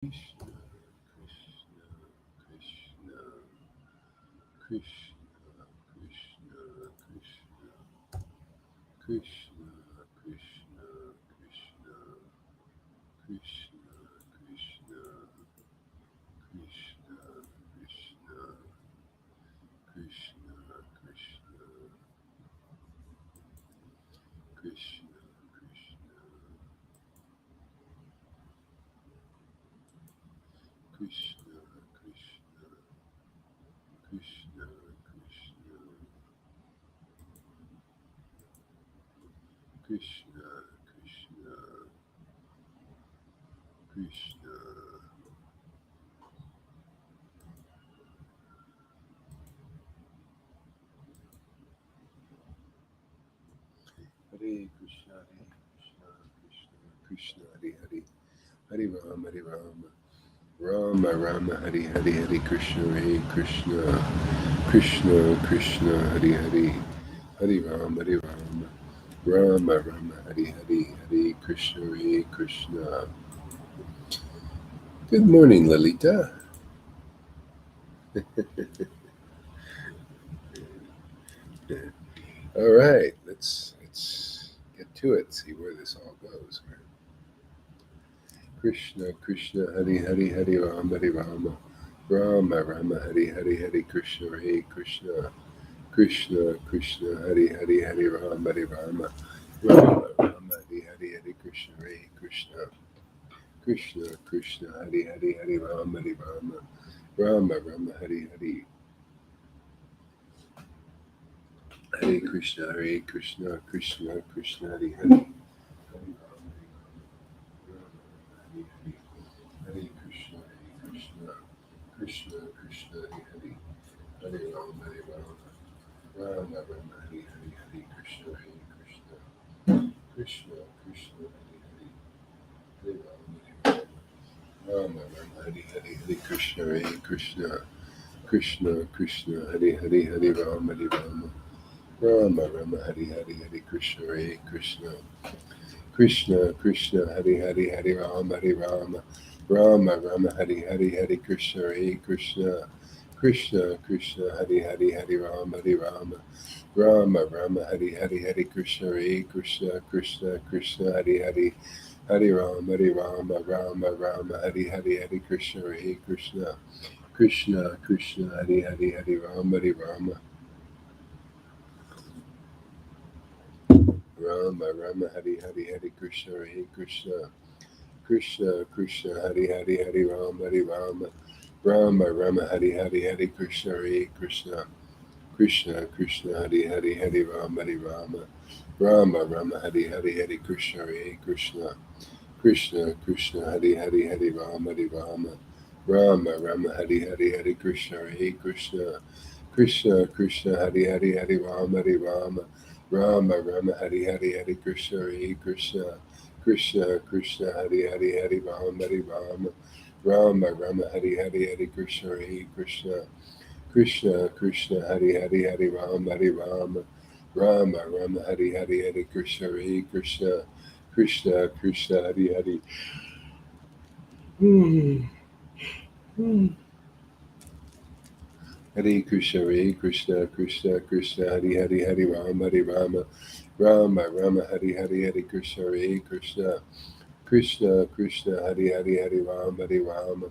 Krishna, Krishna, Krishna, Krishna, Krishna, Krishna, Krishna, Krishna, Krishna, Krishna, Krishna, Krishna, Krishna, Krishna, Krishna, Krishna, Krishna, Krishna, Krishna, Krishna. Hare Krishna, Krishna, Krishna, Hare Hare, Hare Rama, Hare Rama, Rama Rama, Hare Hare, Hare Krishna, Hare Krishna, Krishna Krishna, Hare Hare, Hare Rama, Hare Rama, Rama Rama, Hare Hare, Hare Krishna, Hare Krishna. Good morning, Lalita. All right, let's get to it. See where this all goes. Krishna Krishna, Hare Hare, Hare Rama, Hare Rama, Rama Rama, Hare Hare, Hare Krishna, Hare Krishna, Krishna Krishna, Hare Hare, Hare Rama, Hare Rama, Rama Rama, Hare Hare, Hare Krishna, Hare Krishna, Krishna Krishna, Hare Hare, Hare Rama, Hare Rama, Rama Rama, Hare Hare, Hare Krishna, Hare Krishna, Krishna Krishna, Hare Hare, Hare Krishna, Hare Krishna, Krishna Krishna, Hare Hare, Hare Rama, Hare Rama, Rama Rama, Hare Hare, Hare Krishna, Hare Krishna, Krishna Krishna, Hare Hare, Hare Rama, Rama Rama, Hare Hare, Hare Krishna, Hare Krishna, Krishna Krishna, Hare Hare, Hare Rama, Hare Rama, Rama Rama, Hare Hare, Hare Krishna, Hare Krishna, Krishna Krishna, Hare Hare, Hare Rama, Hare Rama, Rama Rama, Hare Hare, Hare Krishna, Hare Krishna, Krishna Krishna, Hare Hare, Hare Rama, Hare Rama, Rama Rama, Hare Hare, Hare Krishna, Hare Krishna, Krishna Krishna, Hare Hare, Hare Rama, Hare Rama, Rama Rama, Hare Hare, Hare Krishna, Hare Krishna, Krishna Krishna, Hare Hare, Hare Rama, Hare Rama, Rama Rama, Hare Hare, Hare Krishna, Hare Krishna, Krishna Krishna, Hare Hare, Hare Rama, Hare Rama, Rama Rama, Hare Hare, Hare Krishna, Hare Krishna, Krishna Krishna, Hare Hare, Hare Rama, Hare Rama, Rama Rama, Hare Hare, Hare Krishna, Hare Krishna, Krishna Krishna, Hare Hare, Hare Rama, Hare Rama, Rama Rama, Hare Hare, Hare Krishna, Hare Krishna, Krishna Krishna, Hare Hare, Hare Rama, Hare Rama, Rama Rama, Hare Hare, Hare Krishna, Hare Krishna, Krishna Krishna, Hare Hare, Hare Rama, Hare Rama, Rama Rama, Hare Hare, Hare Krishna, Hare Krishna, Krishna Krishna, Hare Hare, Hare Rama, Hare Rama, Rama Rama, Hare Hare, Hare Krishna, Hare Krishna, Krishna Krishna, Hare Hare. Hmm. Hmm. Hare Krishna, Hare Krishna, Krishna Krishna, Hare Hare, Hare Rama, Hare Rama, Rama Rama, Hare Hare, Hare Krishna, Hare Krishna, Krishna Krishna, Hare Hare, Hare Rama, Hare Rama,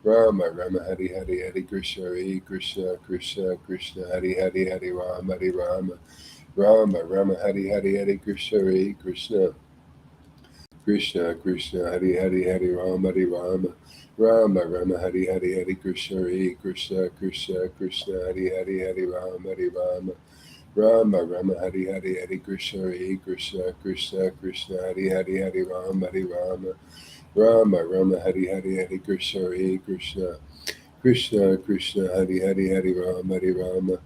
Rama Rama, Hare Hare, Hare Krishna, Hare Krishna, Krishna Krishna, Hare Hare, Hare Rama, Hare Rama, Rama Rama, Hare Hare, Hare Krishna, Hare Krishna, Krishna Krishna, Hare Hare, Hare Rama, Hare Rama, Rama Rama, Hare Hare, Hare Krishna, Hare Krishna, Krishna Krishna, Hare Hare, Hare Rama, Hare Rama, Rama Rama, Hare Hare, Hare Krishna, Hare Krishna, Krishna Krishna, Hare Hare, Hare Rama, Hare Rama, Rama Rama, Hare Hare, Hare Krishna, Hare Krishna, Krishna Krishna, Hare Hare, Hare Rama, Hare Rama,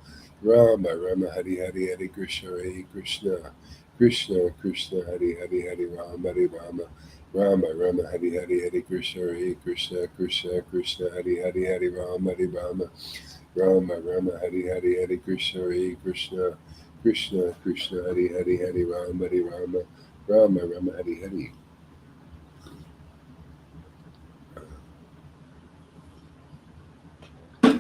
Rama Rama, Hare Hare, Hare Krishna, Hare Krishna, Krishna Krishna, Hare Hare, Hare Rama, Hare Rama, Rama Rama, Hare Hare, Hare Krishna, Hare Krishna, Krishna Krishna, Hare Hare, Hare Rama, Hare Rama, Rama Rama, Hare Hare, Hare Krishna, Hare Krishna, Krishna Krishna, Hare Hare, Hare Rama, Hare Rama, Rama Rama, Hare Hare.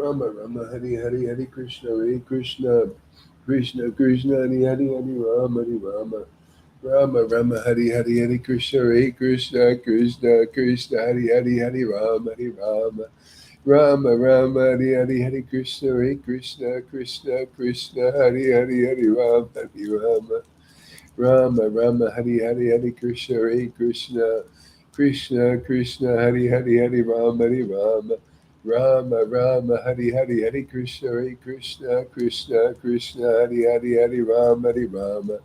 Rama Rama Hari Hari Hari Krishna Hare Krishna Krishna Krishna Hari Hari Hari Rama Hari Rama Rama Rama Hari Hari Hari Krishna Hare Krishna Krishna Krishna Hari Hari Hari Rama Hari Rama Rama Rama Hari Hari Hari Krishna Hare Krishna Krishna Krishna Hari Hari Hari Rama Hari Rama Rama Rama Hari Hari Hari Krishna Hare Krishna Krishna Krishna Hari Hari Hari Rama Hari Rama Rama Rama Hari Hari Hari Krishna Hare Krishna Krishna Krishna Hari Hari Hari Rama Hari Rama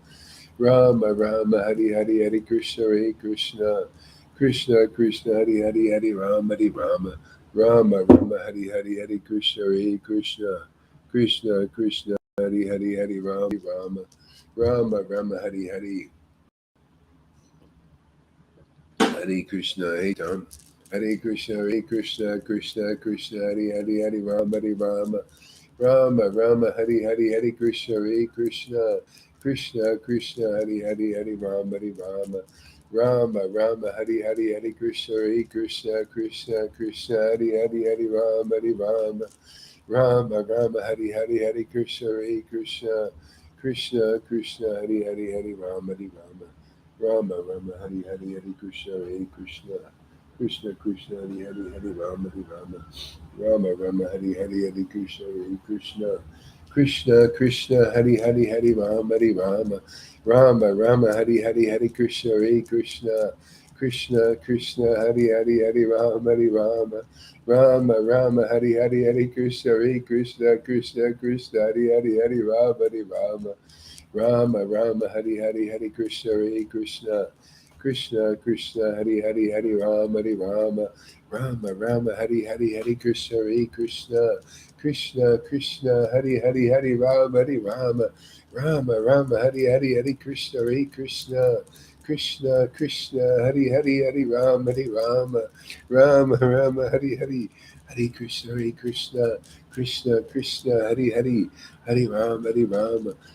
Rama Rama Hari Hari Hari Krishna Hare Krishna Krishna Krishna Hari Hari Hari Rama Hari Rama Rama Rama Hari Hari Hari Krishna Hare Krishna Krishna Krishna Hari Hari Hari Rama Rama Rama Rama Hari Hari Hare Krishna Hey Tom Hare Krishna Krishna Krishna Hari Hari Hari Rama Hari Rama Rama Rama Hari Hari Hari Krishna Hare Krishna Krishna Krishna Hari Hari Hari Rama Hari Rama Rama Rama Hari Hari Hari Krishna Hare Krishna Krishna Krishna Hari Hari Hari Rama Hari Rama Rama Rama Hari Hari Hari Krishna Hare Krishna Krishna Krishna Hari Hari Hari Rama Hari Rama Rama Rama Hari Hari Hari Krishna Hare Krishna Krishna Krishna Hari Hari Hari Rama Hari Rama Rama Rama Hari Hari Hari Krishna Hare Krishna Krishna Krishna Hari Hari Hari Rama Hari Rama Rama Rama Hari Hari Hari Krishna Hare Krishna Krishna Krishna Hari Hari Hari Rama Hari Rama Rama Rama Hari Hari Hari Krishna Hare Krishna Krishna Krishna Hari Hari Hari Rama Hari Rama Rama Rama Hari Hari Hari Krishna Hare Krishna Krishna Krishna Hari Hari Hari Rama Hari Rama Rama Rama Hari Hari Hari Krishna Hare Krishna Krishna Krishna Hari Hari Hari Rama Hari Rama Rama Rama Hari Hari Hari Krishna Hare Krishna Krishna Krishna Hari Hari Hari Rama Hari Rama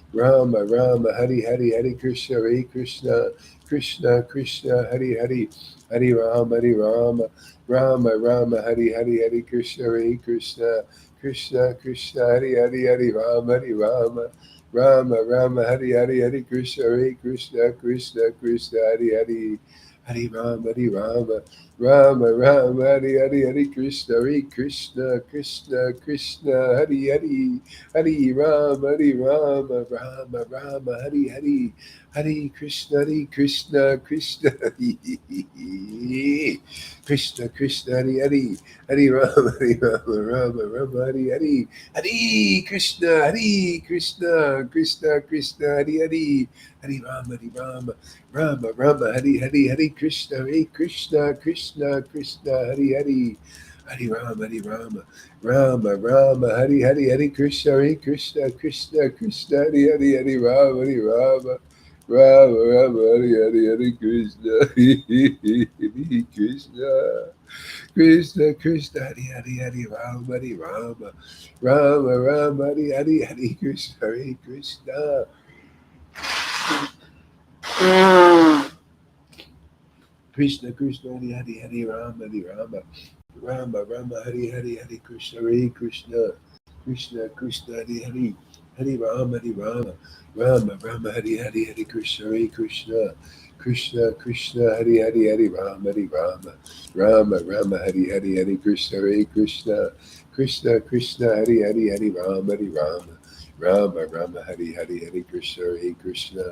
Rama Rama Hari Hari Hari Krishna Hare Krishna Krishna Krishna Hari Hari Hari Rama Hari Rama Rama Rama Hari Hari Hari Krishna Hare Krishna Krishna Krishna Hari Hari Hari Rama Hari Rama Rama Rama Hari Hari Hari Krishna Hare Krishna Krishna Krishna Hari Hari Hari Rama Hari Rama Rama Rama Hari Hari Hari Krishna Hare Krishna Krishna Krishna Hari Hari Hari Rama Hari Rama Rama Rama Hari Hari Hari Krishna Hare Krishna Krishna Krishna Hari Hari Hari Rama Rama Rama Hari Hari Hari Krishna Krishna Hari Krishna Krishna Hari Hari Hari Rama Rama Rama Hari Hari Hari Krishna Krishna Krishna Hari Hari Hari Rama Rama Rama Hari Hari Hari Krishna Hare Krishna Krishna Krishna Hari Hari Hari Rama Rama Rama Hari Hari Hari Krishna Hare Krishna Krishna Krishna Hari Hari Hari Rama Rama Rama Hari Hari Hari Krishna Hari Krishna Krishna Krishna Hari Hari Hari Rama Rama Rama Hari Hari Hari Krishna Hare Krishna Krishna Krishna Hari Hari Hari Rama Rama Rama Hari Hari Hari Krishna Hare Krishna Krishna Krishna Hari Hari Hari Rama Rama Rama Hari Hari Hari Krishna Hare Krishna Krishna Krishna Hari Hari Hari Rama Rama Rama Hari Hari Hari Krishna Hare Krishna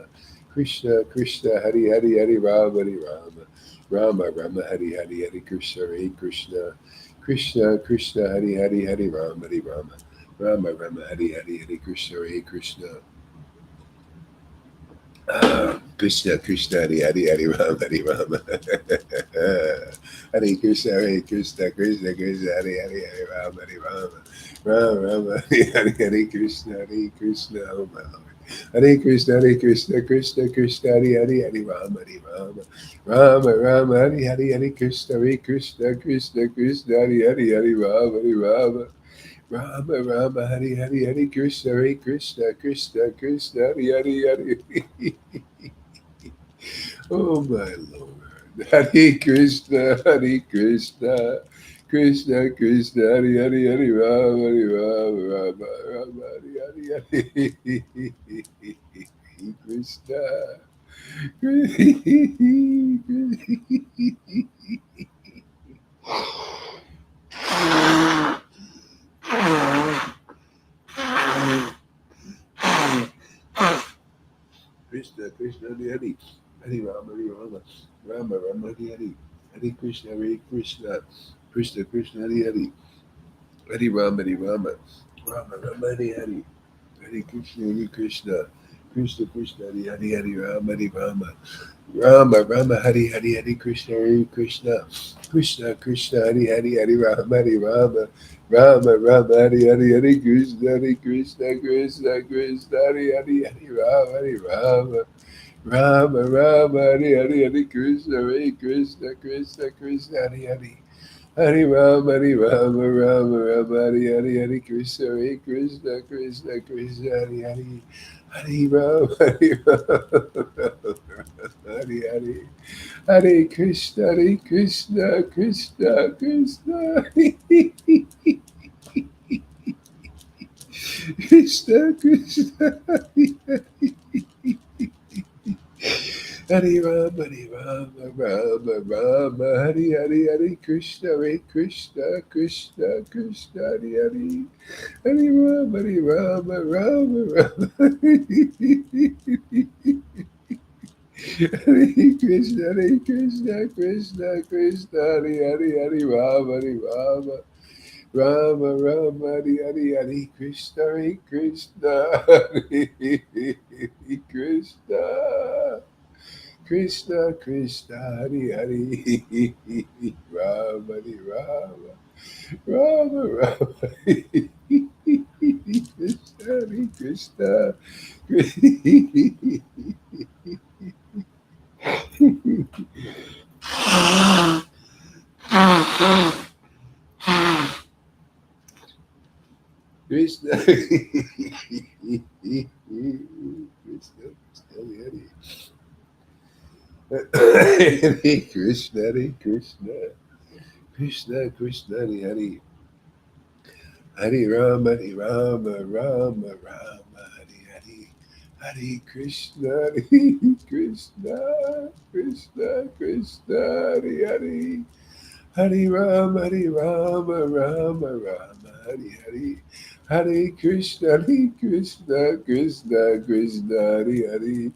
Krishna Krishna Hari Hari Hari Rama Rama Rama Hari Hari Hari Krishna Hare Krishna Krishna Krishna Hari Hari Hari Rama Rama Rama Hari Hari Hari Krishna Hare Krishna Krishna Krishna Hari Hari Hari Rama Rama Rama Hari Hari Hari Krishna Hare Krishna Krishna Krishna Hari Hari Hari Rama Hari Krishna Krishna Krishna Hari Hari Hari Rama Rama Hari Hari Hari Krishna Oh my Lord Hare Krishna Krishna Krishna Hari Hari Hari Rama Rama Hari Hari Hari Krishna Krishna Krishna Hari Hari Hari Rama Rama Hari Hari Hari Krishna Krishna Krishna Hari Hari Hari Oh my Lord Hare Krishna Krishna Krishna Hari Hari Hari Rama Hari Rama Rama Rama Hari Hari Hari Krishna Krishna Krishna Hari Hari Hari Rama Rama Rama Hari Hari Hari Krishna Krishna Krishna Hari Hari Hari Rama Rama Rama Hari Hari Hari Krishna Krishna Krishna Hari Hari Hari Rama Rama Hari Hari Hari Krishna Krishna Krishna Hari Hari Hari Rama Rama Hari Hari Hari Krishna Krishna Hari Hari Hari Rama Hari Hari Hari Krishna Krishna Hari Hari Hari Rama Rama Hari Hari Hari Krishna Krishna Hari Hari Hari Rama Hari Hari Hare Krishna Krishna Krishna Krishna Krishna Hare Rama Rama Hare Hare Krishna Krishna Krishna Hare Hare Hare Rama Rama Hare Krishna Krishna Krishna Hare Hare Hare Rama Rama Hare Hare Hare Krishna Krishna Krishna Krishna Hare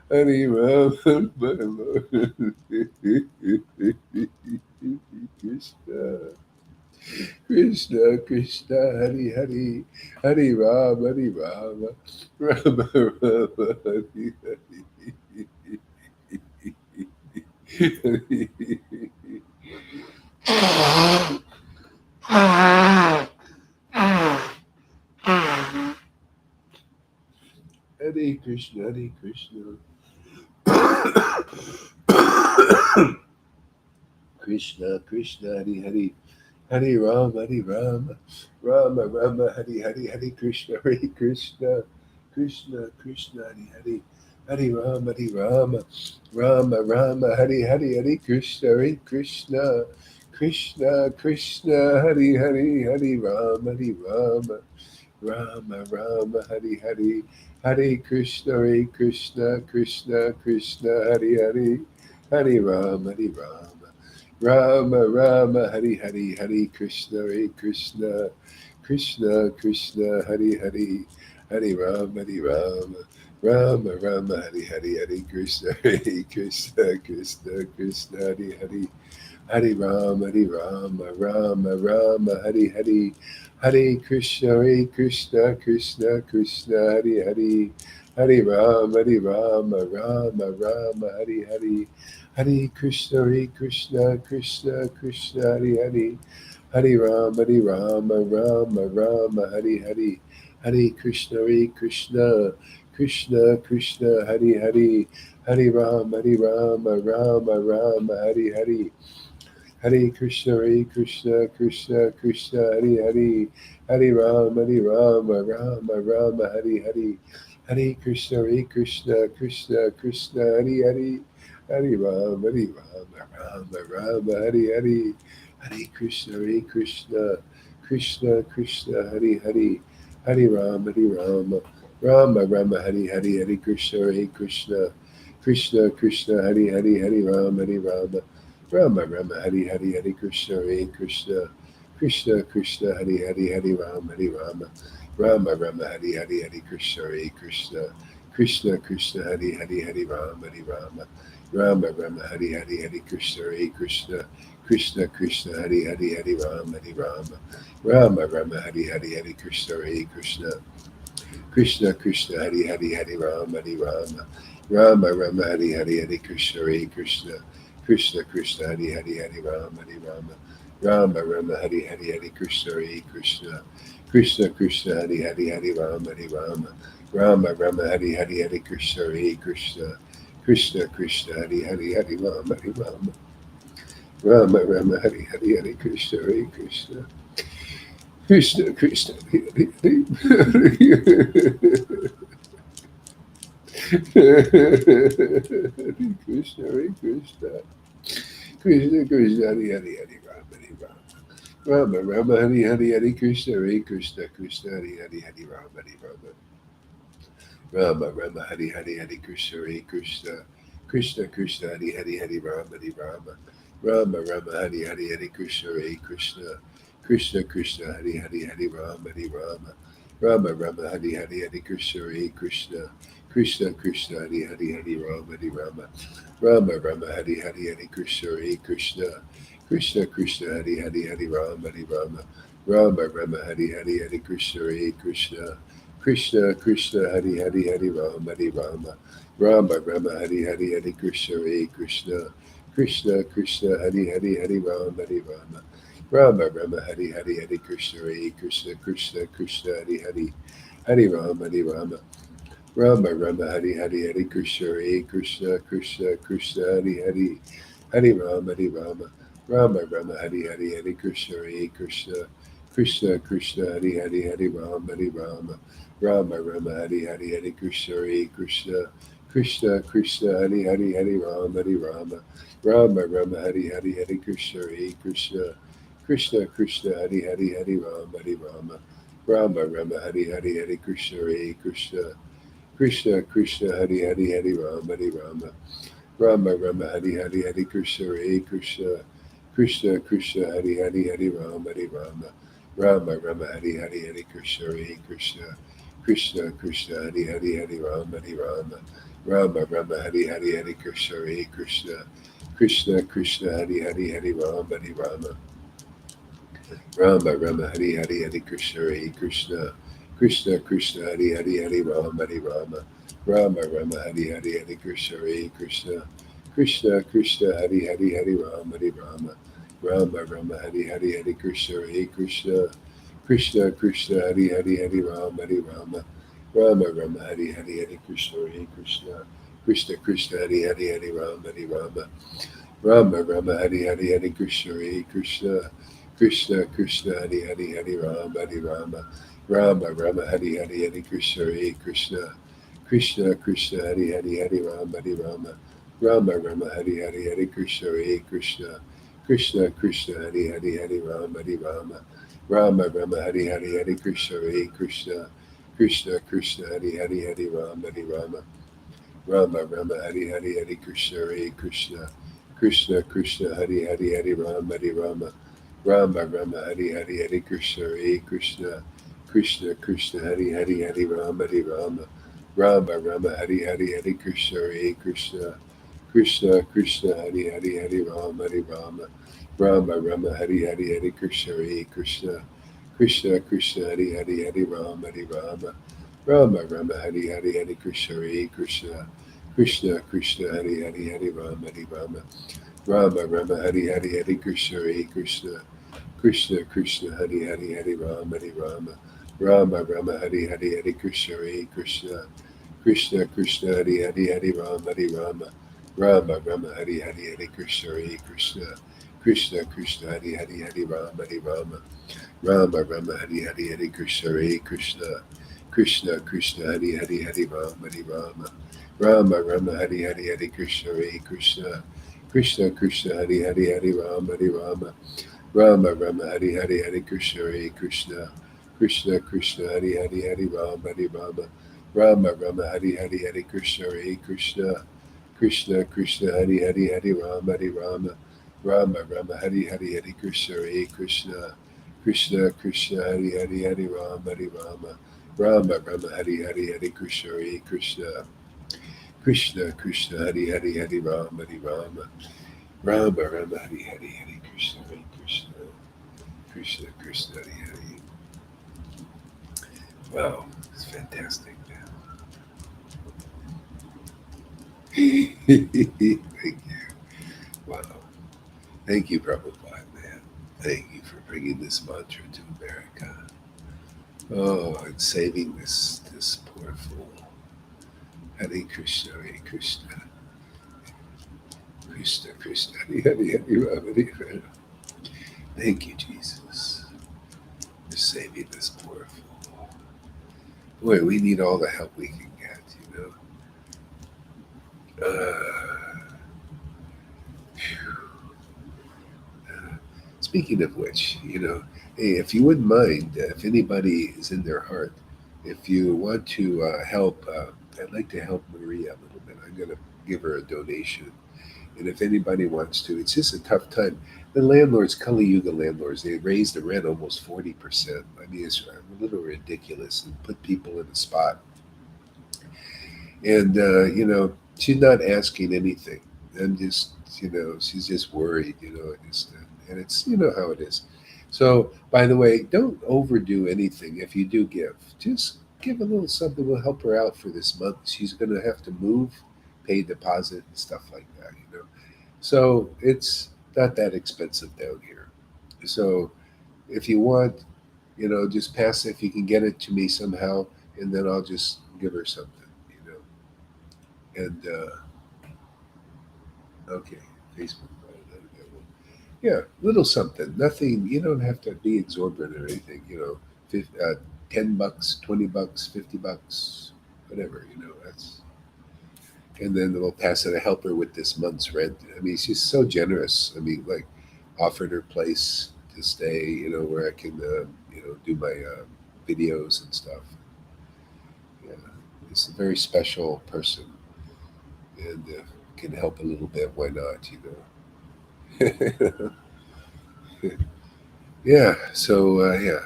Hare Rama Rama Krishna Krishna Hare Krishna Krishna Hare Hare Hare Rama Rama Hare Hare Hare Krishna Krishna Hare Hare Hare Rama Rama Hare Hare Hare Krishna Krishna Hare Hare Hare Rama Krishna Hare Hare Hare Rama Rama Hare Hare Krishna Krishna Hare Hare Hare Rama Rama Hare Krishna Krishna Hare Hare Hare Rama Rama Hare Krishna Krishna Hare Hare Rama Hare Hare Krishna Krishna Hare Hare Rama Rama Hare Krishna Krishna Hare Hare Rama Rama Hare Krishna Krishna Hare Hare Rama Rama Hare Krishna Krishna Hare Hare Rama Rama Hare Krishna Krishna Hare Hare Rama Rama Hare Krishna Krishna Hare Hare Rama Rama Hare Krishna Krishna Hare Hare Rama Rama Hare Krishna Krishna Hare Hare Rama Rama Hare Hare Krishna, Hare Krishna, Krishna Krishna, Hare Hare, Hare Rama, Rama Rama, Hare Hare, Hare Krishna, Hare Krishna, Krishna Krishna, Hare Hare, Hare Rama, Rama Rama, Hare Hare, Hare Krishna, Hare Krishna, Krishna Krishna, Hare Hare, Hare Rama, Rama Rama, Hare Hare, Hare Krishna, Hare Krishna, Krishna Krishna, Hare Hare, Hare Rama, Rama Rama, Hare Hare, Hare Krishna, Hare Krishna, Krishna Krishna, Hare Hare, Hare Rama, Rama Rama, Hare Hare, Hare Krishna, Hare Krishna, Krishna Krishna, Hare Hare, Hare Rama, Rama Rama, Hare Hare, Hare Krishna, Hare Krishna, Krishna Krishna, Hare Hare, Hare Rama, Rama Rama, Hare Hare, Hare Krishna, Hare Krishna, Krishna Krishna, Hare Hare, Hare Rama, Rama Rama, Hare Hare, Hare Krishna, Hare Krishna, Krishna Krishna, Hare Hare, Hare Rama, Rama Rama, Hare Hare, Hare Krishna, Hare Krishna, Krishna Krishna, Hare Hare, Hare Krishna, Hare Krishna, Krishna Krishna, Hare Hare, Hare Rama, Rama, Hare Hare, Hare Krishna, Hare Krishna, Krishna Hare Hare, Hare Rama, Rama, Hare Hare, Hare Krishna, Hare Krishna, Krishna Krishna, Hare Hare, Hare Rama, Rama Rama, Hare Hare, Hare Krishna, Hare Krishna, Krishna Krishna, Hare Hare, Hare Rama, Rama Rama, Hare Hare, Hare Krishna, Hare Krishna, Krishna Krishna, Hare Hare, Hare Rama, Rama Hare Hare, Hare Krishna, Hare Krishna, Krishna Krishna, Hare Hare, Hare Rama, Rama Hare Hare, Hare Krishna, Hare Krishna, Krishna Krishna, Hare Hare, Hare Rama, Rama Hare Hare, Hare Krishna, Hare Krishna, Krishna Krishna, Hare Hare, Hare Rama, Rama Hare Hare, Hare Krishna, Hare Krishna, Krishna Krishna, Hare Rama, Rama Rama, Hare Hare, Hare Krishna, Hare Krishna, Krishna Krishna, Hare Rama, Rama Hare Hare, Hare Krishna, Hare Krishna, Krishna Krishna, Hare Rama, Rama Hare Hare, Hare Krishna, Hare Krishna, Krishna Krishna, Hare Rama, Rama Hare Hare, Hare Krishna, Hare Krishna, Krishna Krishna, Hare Rama, Rama Hare Hare, Hare Krishna, Hare Krishna, Krishna Krishna, Hare Rama, Rama Hare Hare, Hare Krishna, Hare Krishna, Krishna Krishna, Hare Rama, Rama Hare Hare, Hare Krishna, Hare Krishna, Krishna Krishna, Hare Rama, Rama Hare Hare, Hare Krishna, Hare Krishna, Krishna Krishna, Hare Rama, Rama Hare Hare, Hare Krishna, Hare Krishna, Krishna Krishna, Hare Rama, Rama Hare Hare, Hare Krishna, Hare Krishna, Krishna Krishna, Hare Rama, Rama Hare Hare, Hare Krishna, Hare Krishna, Krishna Krishna, Hare Rama, Rama Hare Hare, Hare Krishna, Hare Krishna, Krishna Krishna, Hare Rama, Rama Hare Hare, Hare Krishna, Hare Krishna, Krishna Krishna, Hare Rama, Rama Hare Hare, Hare Krishna, Hare Krishna, Krishna Krishna, Hare Rama, Rama Hare Hare, Hare Krishna, Hare Krishna, Krishna Krishna, Hare Rama, Rama Hare Hare, Hare Krishna, Hare Krishna, Krishna Krishna, Hare Rama, Rama Hare Hare, Hare Krishna, Hare Krishna, Krishna Krishna, Hare Rama, Rama Hare Hare, Hare Krishna, Hare Krishna, Krishna Krishna, Hare Rama, Hare Hare, Hare Krishna, Hare Krishna, Krishna Krishna, Hare Rama, Hare Hare, Hare Krishna, Hare Krishna, Krishna Krishna, Hare Rama, Hare Hare, Hare Krishna, Hare Krishna, Krishna Krishna, Hare Rama, Hare Hare, Hare Krishna, Hare Krishna, Krishna Krishna, Hare Rama, Hare Hare, Hare Krishna, Hare Krishna, Krishna Krishna, Hare Rama, Hare Hare, Hare Krishna, Hare Krishna, Krishna Krishna, Hare Rama, Hare Hare, Hare Krishna, Hare Krishna, Krishna Krishna, Hare Rama, Hare Hare, Hare Krishna, Hare Krishna, Krishna Krishna, Hare Rama Rama Hari Hari Hare Krishna Hare Krishna Krishna Krishna Hari Hari Hari Rama Hari Rama Rama Rama Hari Hari Hare Krishna Hare Krishna Krishna Krishna Hari Hari Hari Rama Hari Rama Rama Rama Hari Hari Hare Krishna Hare Krishna Krishna Krishna Hari Hari Hari Rama Hari Rama Rama Rama Hari Hari Hare Krishna Hare Krishna Krishna Krishna Hari Hari Hari Rama Hari Rama Rama Rama Hari Hari Hare Krishna Hare Krishna Krishna Krishna Hari Hari. Wow, it's fantastic, man. Thank you. Wow. Thank you, Prabhupada, man. Thank you for bringing this mantra to America. Oh, and saving this poor fool. Hare Krishna, Hare Krishna, Krishna Krishna, Hare Hare, Hare Rama, Hare Rama. Thank you, Jesus, for saving this poor fool. Boy, we need all the help we can get, you know. Speaking of which, hey, if you wouldn't mind, if anybody is in their heart, if you want to help, I'd like to help Maria a little bit. I'm going to give her a donation. And if anybody wants to, it's just a tough time. The landlords, Kali Yuga landlords, they raised the rent almost 40%. I mean, it's a little ridiculous and put people in a spot. And, she's not asking anything. I'm just, she's just worried, and it's, how it is. So, by the way, don't overdo anything if you do give. Just give a little something will help her out for this month. She's going to have to move, pay deposit, and stuff like that. So, it's not that expensive down here. So, if you want, just pass it if you can get it to me somehow, and then I'll just give her something. And okay, Facebook. Yeah, little something. Nothing. You don't have to be exorbitant or anything. 10 bucks, 20 bucks, 50 bucks, whatever. That's. And then we'll pass it to help her with this month's rent. I mean, she's so generous. I mean, like, offered her place to stay. Where I can, do my videos and stuff. Yeah, it's a very special person, and can help a little bit. Why not? Yeah. So yeah.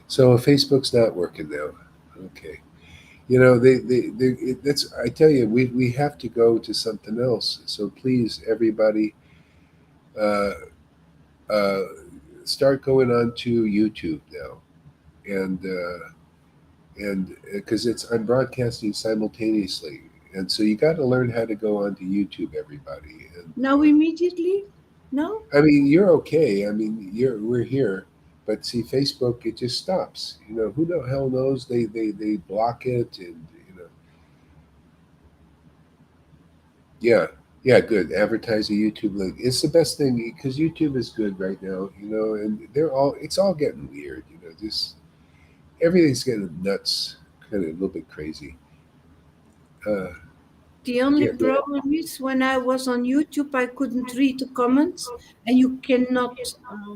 So Facebook's not working now. Okay. That's. I tell you, we have to go to something else. So please, everybody, uh, uh, start going on to YouTube now, and because it's I'm broadcasting simultaneously, and so you got to learn how to go onto YouTube, everybody. And Now immediately? No? I mean, you're okay. I mean, we're here, but see, Facebook, it just stops. Who the hell knows? They block it, and yeah, yeah, good. Advertise a YouTube link. It's the best thing because YouTube is good right now. And it's all getting weird. Just everything's getting nuts, kind of a little bit crazy. Uh, The only yeah, problem is when I was on YouTube, I couldn't read the comments, and you cannot yeah,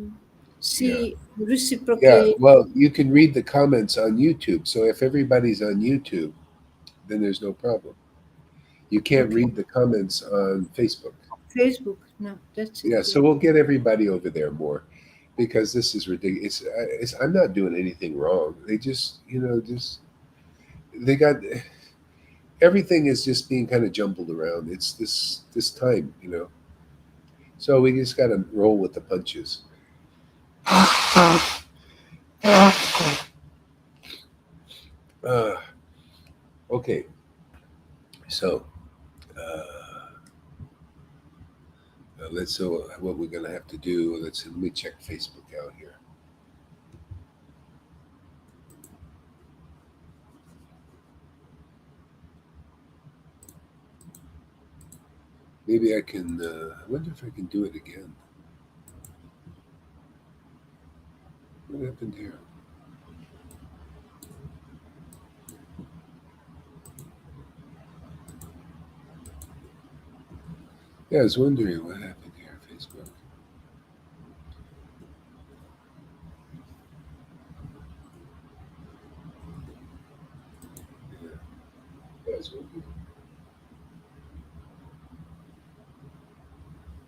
see yeah. reciprocate. Well, you can read the comments on YouTube. So if everybody's on YouTube, then there's no problem. You can't Okay. read the comments on Facebook. Facebook. No, that's it. Yeah, Yeah. so we'll get everybody over there more because this is ridiculous. I'm not doing anything wrong. They just, they got everything is just being kind of jumbled around. It's this time. So we just got to roll with the punches. Uh, okay, so let's so what we're gonna have to do. Let me check Facebook out here. Maybe I can. I wonder if I can do it again. What happened here? Yeah, I was wondering what happened here. Facebook.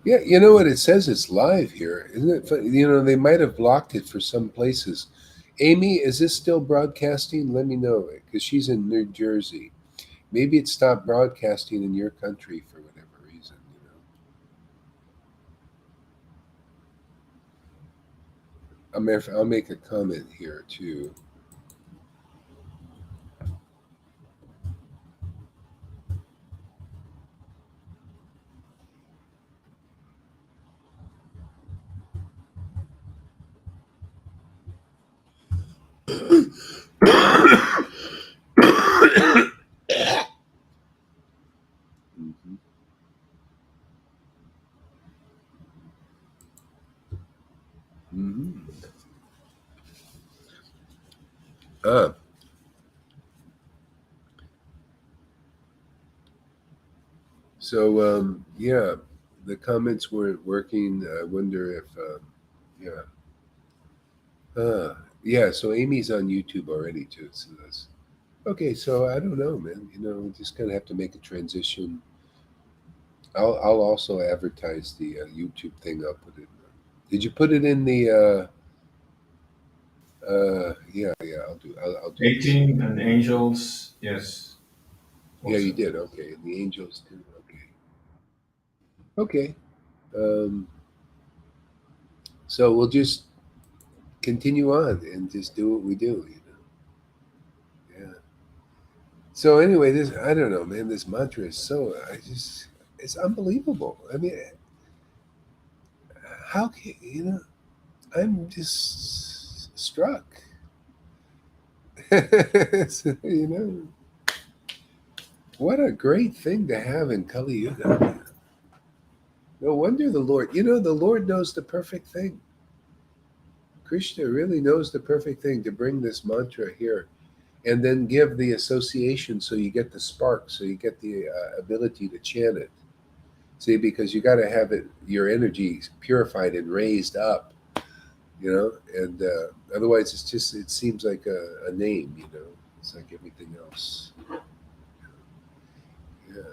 Yeah, you know what? It says it's live here, isn't it? You know, they might have blocked it for some places. Amy, is this still broadcasting? Let me know because she's in New Jersey. Maybe it stopped broadcasting in your country for whatever reason. I'll make a comment here too. Mhm. Mhm. Ah, so yeah, the comments weren't working. I wonder if yeah. Yeah, so Amy's on YouTube already too. So that's okay. So I don't know, man. You know, we just gonna have to make a transition. I'll also advertise the YouTube thing. I'll put it. Did you put it in the? Yeah, yeah. I'll do the same. 18 and angels, yes. Yeah, you Also. did. Okay, and the angels too. Okay, okay. Um, so we'll just continue on and just do what we do. You know. Yeah. So anyway, this I don't know, man. This mantra is so I just it's unbelievable. I mean, how can you know? I'm just struck. So, you know, what a great thing to have in Kali Yuga. No wonder the Lord. You know, the Lord knows the perfect thing. Krishna really knows the perfect thing to bring this mantra here, and then give the association so you get the spark, so you get the ability to chant it. See, because you got to have it, your energy purified and raised up, you know, and otherwise it's just it seems like a name, you know. It's like everything else. Yeah,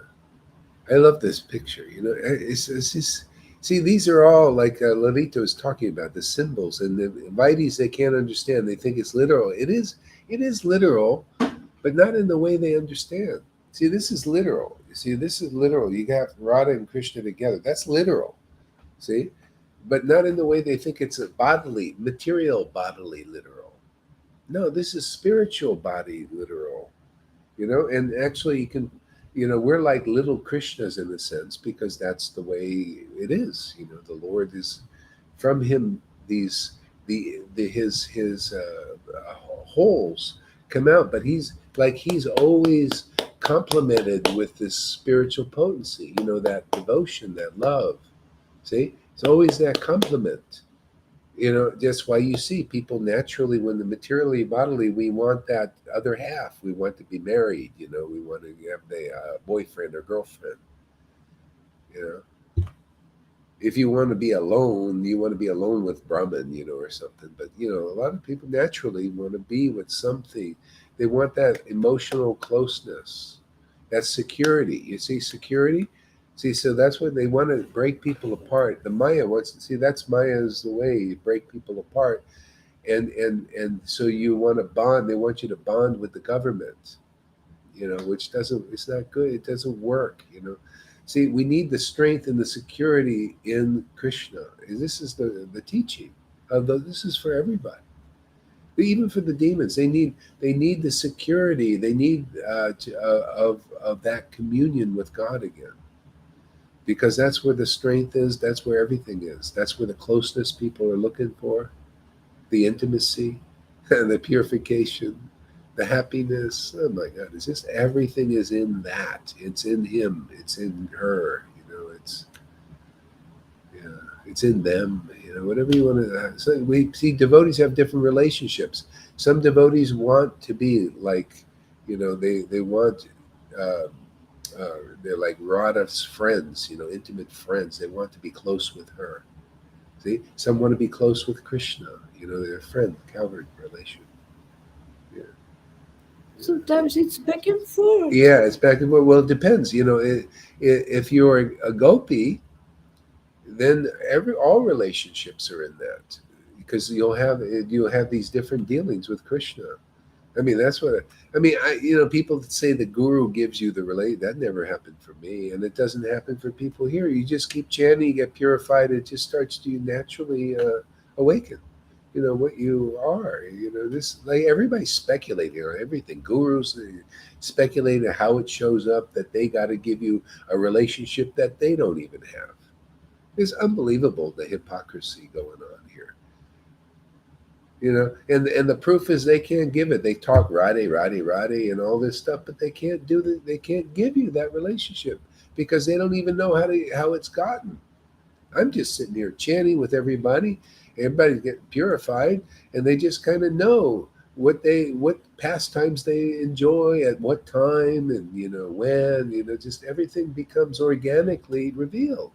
I love this picture. You know, it's just see these are all like Lalita was talking about the symbols and the Vaides they can't understand. They think it's literal. It is literal, but not in the way they understand. See, this is literal. You see, this is literal. You got Radha and Krishna together. That's literal. See, but not in the way they think it's a bodily, material bodily literal. No, this is spiritual body literal. You know, and actually you can, you know, we're like little Krishnas in a sense because that's the way it is. You know, the Lord is from him. These the holes come out, but he's always complemented with this spiritual potency. You know, that devotion, that love. See, it's always that complement. You know, that's why you see people naturally when the materially bodily we want that other half. We want to be married. You know, we want to have the boyfriend or girlfriend. You know, if you want to be alone, you want to be alone with Brahman, you know, or something. But you know, a lot of people naturally want to be with something. They want that emotional closeness, that security. You see, security. See, so that's what they want to break people apart. The Maya wants to see that's Maya's the way you break people apart, and so you want to bond. They want you to bond with the government, you know, which doesn't. It's not good. It doesn't work. You know, see, we need the strength and the security in Krishna. And this is the teaching. Although this is for everybody, but even for the demons, they need the security. They need of that communion with God again, because that's where the strength is. That's where everything is. That's where the closeness people are looking for, the intimacy, the purification, the happiness. Oh my God! It's just everything is in that. It's in him. It's in her. You know. It's yeah. It's in them. You know. Whatever you want to. So we see devotees have different relationships. Some devotees want to be like, you know, they want. Uh, they're like Radha's friends, you know, intimate friends. They want to be close with her. See, some want to be close with Krishna. You know, they're a friend, cowherd relation. Yeah, Sometimes it's back and forth. Yeah, it's back and forth. Well, it depends. If you're a gopi, then all relationships are in that, because you'll have these different dealings with Krishna. I mean, that's what I mean. People that say the guru gives you the relate. That never happened for me, and it doesn't happen for people here. You just keep chanting, you get purified. It just starts to naturally awaken. What you are. This, like, everybody's speculating on everything. Gurus speculating how it shows up, that they got to give you a relationship that they don't even have. It's unbelievable, the hypocrisy going on here. And the proof is they can't give it. They talk Radhe, and all this stuff, but they can't they can't give you that relationship, because they don't even know how it's gotten. I'm just sitting here chanting with everybody. Everybody's getting purified, and they just kind of know what pastimes they enjoy at what time, and when. Just everything becomes organically revealed.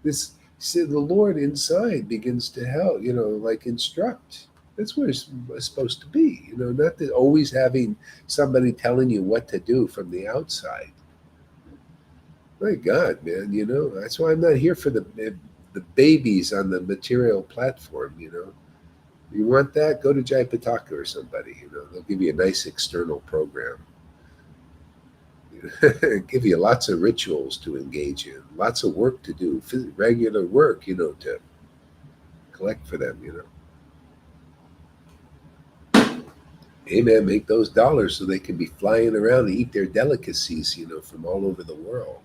The Lord inside begins to help, like instruct. That's where it's supposed to be, not that always having somebody telling you what to do from the outside. My God, man, that's why I'm not here for the babies on the material platform. You want that? Go to Jayapataka or somebody. They'll give you a nice external program. Give you lots of rituals to engage in, lots of work to do, regular work, to collect for them. Amen. Make those dollars so they can be flying around and eat their delicacies, from all over the world.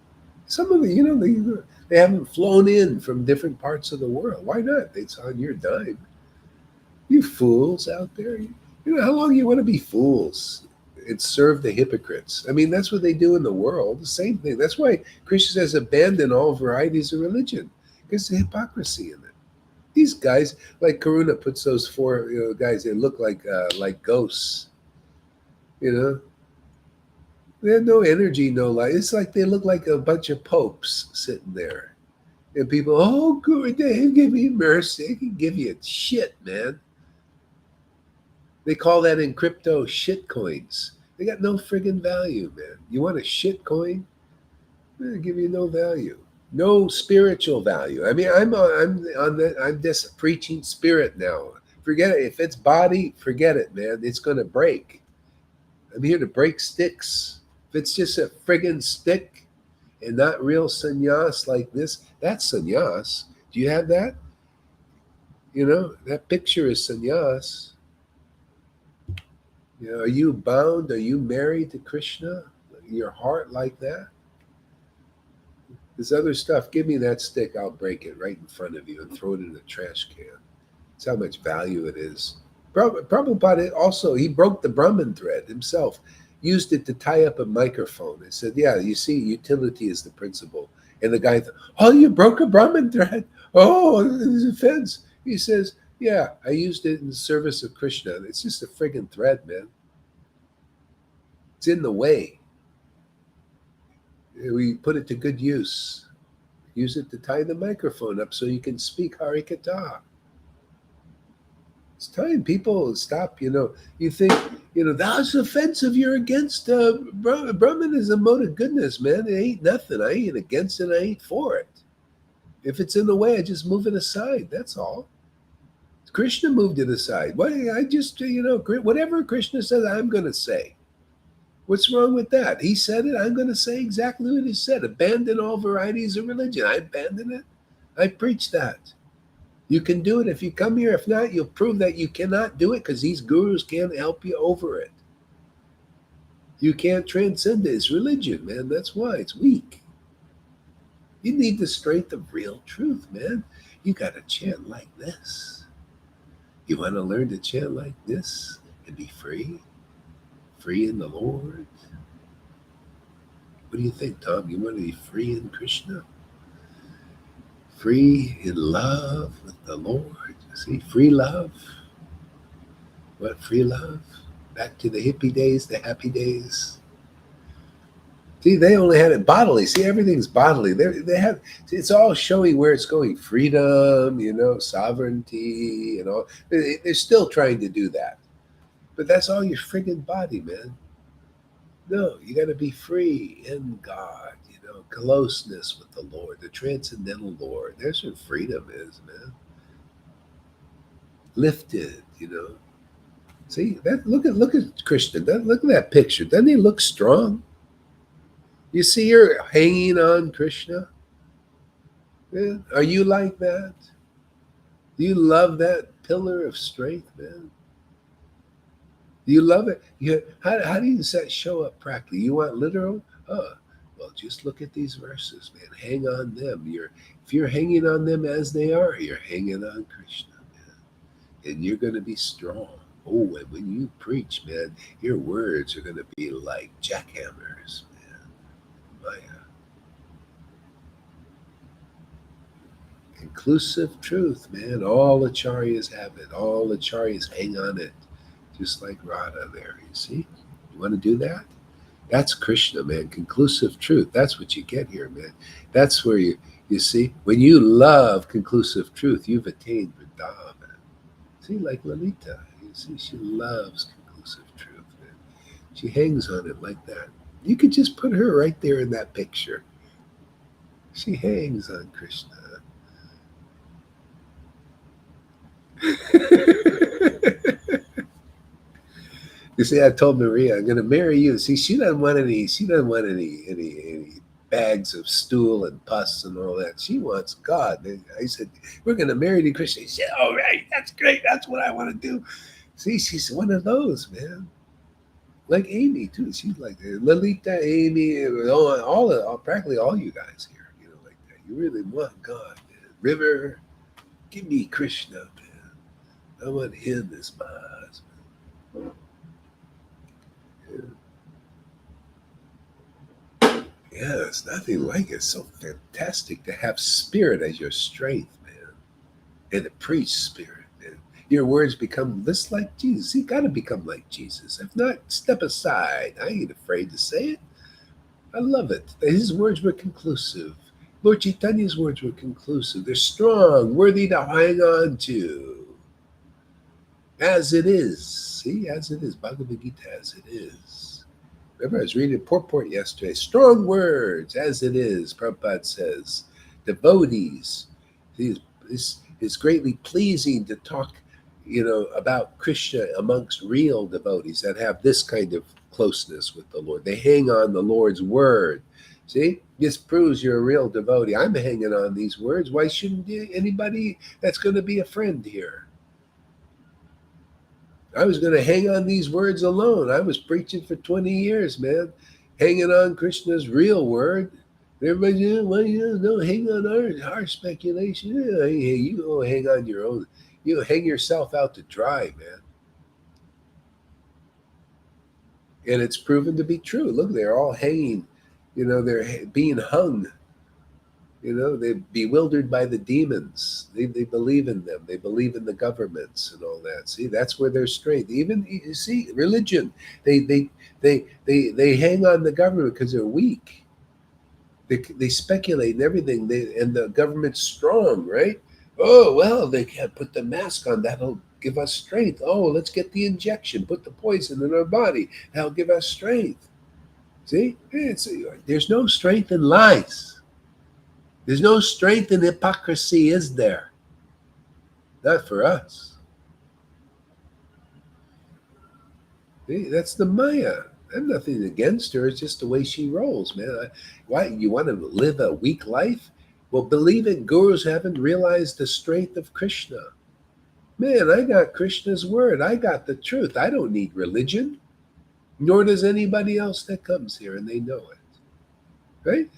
Some of them, they haven't flown in from different parts of the world. Why not? It's on your dime. You fools out there. How long you want to be fools and serve the hypocrites? I mean, that's what they do in the world. The same thing. That's why Krishna says abandon all varieties of religion, because the hypocrisy in it. These guys, like Karuna puts those four guys, they look like ghosts. They have no energy, no light. It's like they look like a bunch of popes sitting there. And people, oh, Gurudev, give me mercy. They can give you shit, man. They call that in crypto shit coins. They got no friggin' value, man. You want a shit coin? They give you no value. No spiritual value. I mean, I'm just preaching spirit now. Forget it. If it's body, forget it, man. It's gonna break. I'm here to break sticks. If it's just a friggin' stick and not real sannyas like this, that's sannyas. Do you have that? That picture is sannyas. Are you bound? Are you married to Krishna? Your heart like that? This other stuff, give me that stick, I'll break it right in front of you and throw it in the trash can. That's how much value it is. Prabhupada also, he broke the Brahman thread himself, used it to tie up a microphone and said, yeah, you see, utility is the principle. And the guy thought, oh, you broke a Brahman thread? Oh, there's offense. He says, yeah, I used it in the service of Krishna. It's just a friggin' thread, man. It's in the way. We put it to good use. Use it to tie the microphone up so you can speak Harikatha. It's time people stop, you think, that's offensive, you're against Brahmanism, mode of goodness, man. It ain't nothing. I ain't against it, I ain't for it. If it's in the way, I just move it aside, that's all. Krishna moved it aside. I just, whatever Krishna says, I'm going to say. What's wrong with that? He said it, I'm going to say exactly what he said. Abandon all varieties of religion. I abandon it. I preach that. You can do it if you come here. If not, you'll prove that you cannot do it, because these gurus can't help you over it. You can't transcend it. It's religion, man. That's why it's weak. You need the strength of real truth, man. You got to chant like this. You want to learn to chant like this and be free? Free in the Lord? What do you think, Tom? You want to be free in Krishna? Free in love with the Lord? See, free love. What free love? Back to the hippie days, the happy days. See, they only had it bodily. See, everything's bodily. They have. It's all showing where it's going. Freedom, sovereignty, and all. They're still trying to do that. But that's all your friggin' body, man. No, you got to be free in God, closeness with the Lord, the transcendental Lord. There's where freedom is, man. Lifted. See that? Look at Krishna. Look at that picture. Doesn't he look strong? You see her hanging on Krishna. Yeah. Are you like that? Do you love that pillar of strength, man? Do you love it? How do you show up practically? You want literal? Well, just look at these verses, man. Hang on them. If you're hanging on them as they are, you're hanging on Krishna, man. And you're going to be strong. Oh, and when you preach, man, your words are going to be like jackhammers, man. Maya. Inclusive truth, man. All acharyas have it. All acharyas hang on it. Just like Radha there, you see? You want to do that? That's Krishna, man. Conclusive truth. That's what you get here, man. That's where you see, when you love conclusive truth, you've attained Vrindavan. See, like Lalita, you see, she loves conclusive truth, man. She hangs on it like that. You could just put her right there in that picture. She hangs on Krishna. You see, I told Maria, I'm going to marry you. See, she doesn't want any bags of stool and pus and all that. She wants God. I said, we're going to marry to Krishna. She said, all right, that's great. That's what I want to do. See, she's one of those, man. Like Amy, too. She's like that. Lalita, Amy, practically all you guys here, like that. You really want God, man. River, give me Krishna, man. I want him as my husband. Yeah, it's nothing like it. It's so fantastic to have spirit as your strength, man. And to preach spirit, man. Your words become just like Jesus. You got to become like Jesus. If not, step aside. I ain't afraid to say it. I love it. His words were conclusive. Lord Caitanya's words were conclusive. They're strong, worthy to hang on to. As it is. See, as it is. Bhagavad Gita, as it is. Remember, I was reading purport yesterday. Strong words, as it is, Prabhupada says. Devotees. It's greatly pleasing to talk, about Krishna amongst real devotees that have this kind of closeness with the Lord. They hang on the Lord's word. See, this proves you're a real devotee. I'm hanging on these words. Why shouldn't anybody that's going to be a friend here? I was going to hang on these words alone. I was preaching for 20 years, man, hanging on Krishna's real word. Everybody, don't hang on our speculation. Hey, you go hang on your own. You hang yourself out to dry, man. And it's proven to be true. Look, they're all hanging. They're being hung. They're bewildered by the demons. They believe in them. They believe in the governments and all that. See, that's where their strength. Even you see, religion. They hang on the government because they're weak. They speculate and everything. And the government's strong, right? Oh well, they can't put the mask on. That'll give us strength. Oh, let's get the injection. Put the poison in our body. That'll give us strength. See, there's no strength in lies. There's no strength in hypocrisy, is there? Not for us. See, that's the Maya. I'm nothing against her. It's just the way she rolls, man. Why? You want to live a weak life? Well, believe it. Gurus haven't realized the strength of Krishna. Man, I got Krishna's word. I got the truth. I don't need religion. Nor does anybody else that comes here, and they know it. Right?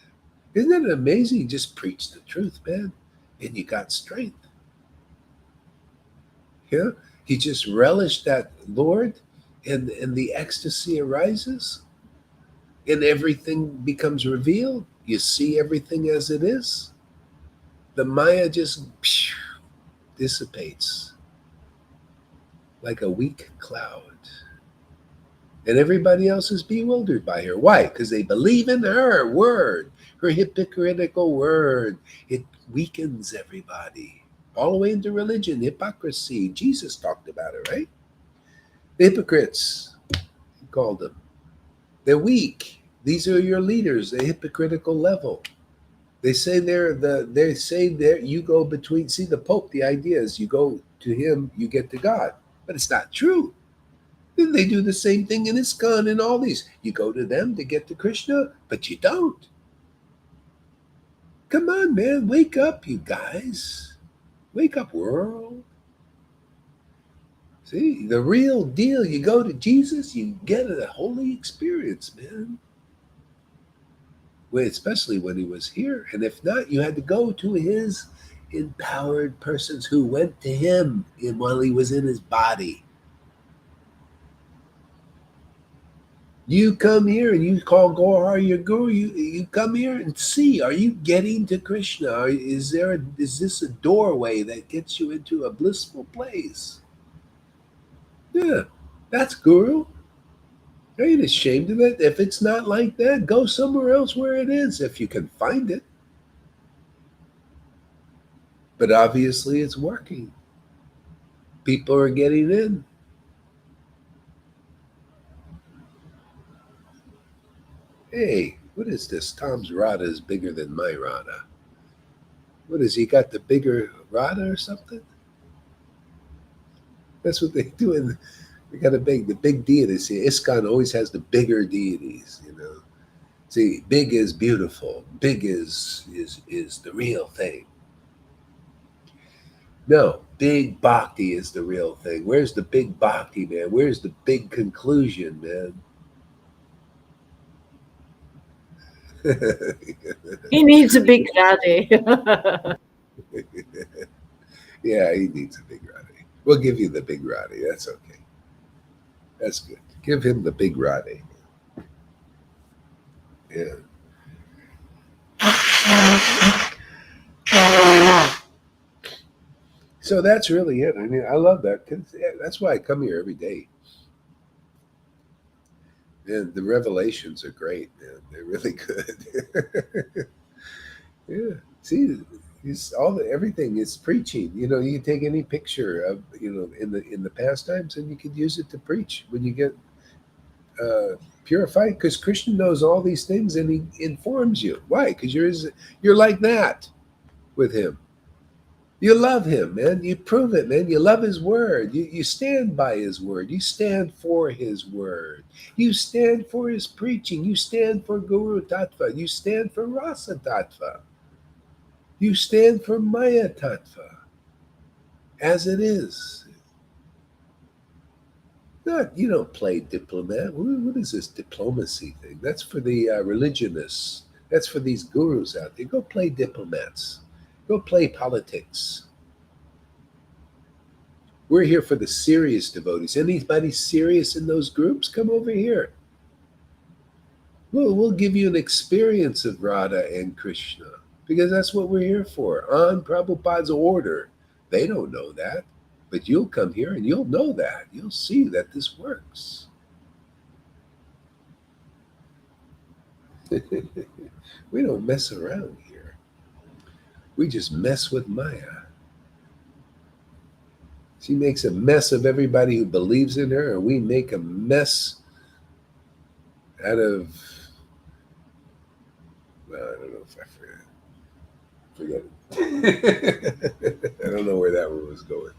Isn't it amazing? You just preach the truth, man, and you got strength. Yeah, you just relish that Lord, and the ecstasy arises, and everything becomes revealed. You see everything as it is. The Maya just dissipates like a weak cloud. And everybody else is bewildered by her. Why? Because they believe in her word. Her hypocritical word. It weakens everybody. All the way into religion, hypocrisy. Jesus talked about it, right? The hypocrites, he called them. They're weak. These are your leaders, the hypocritical level. They say you go between. See, the Pope, the idea is you go to him, you get to God. But it's not true. Then they do the same thing in ISKCON and all these. You go to them to get to Krishna, but you don't. Come on, man, wake up, you guys. Wake up, world. See, the real deal, you go to Jesus, you get a holy experience, man. Well, especially when he was here. And if not, you had to go to his empowered persons who went to him while he was in his body. You come here and you call Gohar your guru. You come here and see, are you getting to Krishna? Is this a doorway that gets you into a blissful place? Yeah, that's guru. I ain't ashamed of it. If it's not like that, go somewhere else where it is, if you can find it. But obviously it's working. People are getting in. Hey, what is this? Tom's Radha is bigger than my Radha. What is he got, the bigger Radha or something? That's what they do. We got the big deities. See, ISKCON always has the bigger deities, you know. See, big is beautiful. Big is the real thing. No, big bhakti is the real thing. Where's the big bhakti, man? Where's the big conclusion, man? He needs a big Radhe. Yeah, he needs a big Radhe. We'll give you the big Radhe. That's okay. That's good. Give him the big Radhe. Yeah. So that's really it. I mean, I love that. That's why I come here every day. And the revelations are great, man. They're really good. Yeah. See, everything is preaching. You know, you can take any picture of, you know, in the pastimes, and you could use it to preach when you get purified. Because Krishna knows all these things, and he informs you. Why? Because you're like that with him. You love him, man. You prove it, man. You love his word. You stand by his word. You stand for his word. You stand for his preaching. You stand for Guru Tattva. You stand for Rasa Tattva. You stand for Maya Tattva. As it is. Not, you don't play diplomat. What is this diplomacy thing? That's for the religionists. That's for these gurus out there. Go play diplomats. Go play politics. We're here for the serious devotees. Anybody serious in those groups, come over here. We'll give you an experience of Radha and Krishna, because that's what we're here for, on Prabhupada's order. They don't know that, but you'll come here and you'll know that. You'll see that this works. We don't mess around here. We just mess with Maya. She makes a mess of everybody who believes in her, and we make a mess out of, well, I don't know if I forget it. I don't know where that one was going.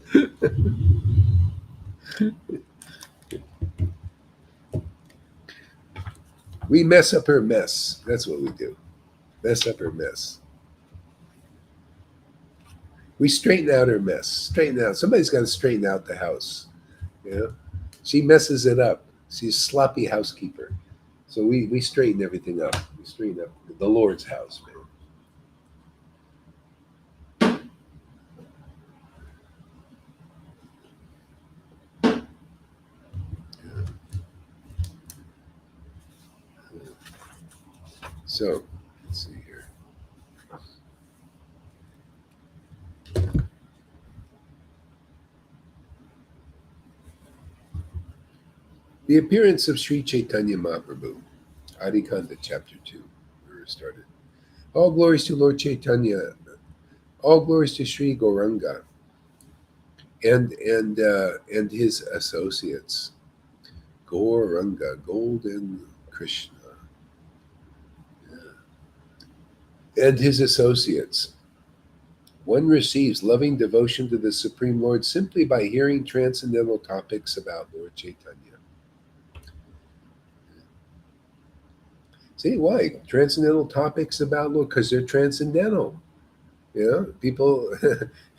We mess up her mess. That's what we do. Mess up her mess. We straighten out her mess. Straighten out. Somebody's got to straighten out the house. You know, she messes it up. She's a sloppy housekeeper. So we straighten everything up. We straighten up the Lord's house, man. So let's see here. The appearance of Sri Caitanya Mahaprabhu, Adikanda chapter 2, where it started. All glories to Lord Caitanya, all glories to Sri Gauranga and his associates. Gauranga, golden Krishna, and his associates. One receives loving devotion to the Supreme Lord simply by hearing transcendental topics about Lord Caitanya. See why? Transcendental topics about Lord, because they're transcendental. You know, people,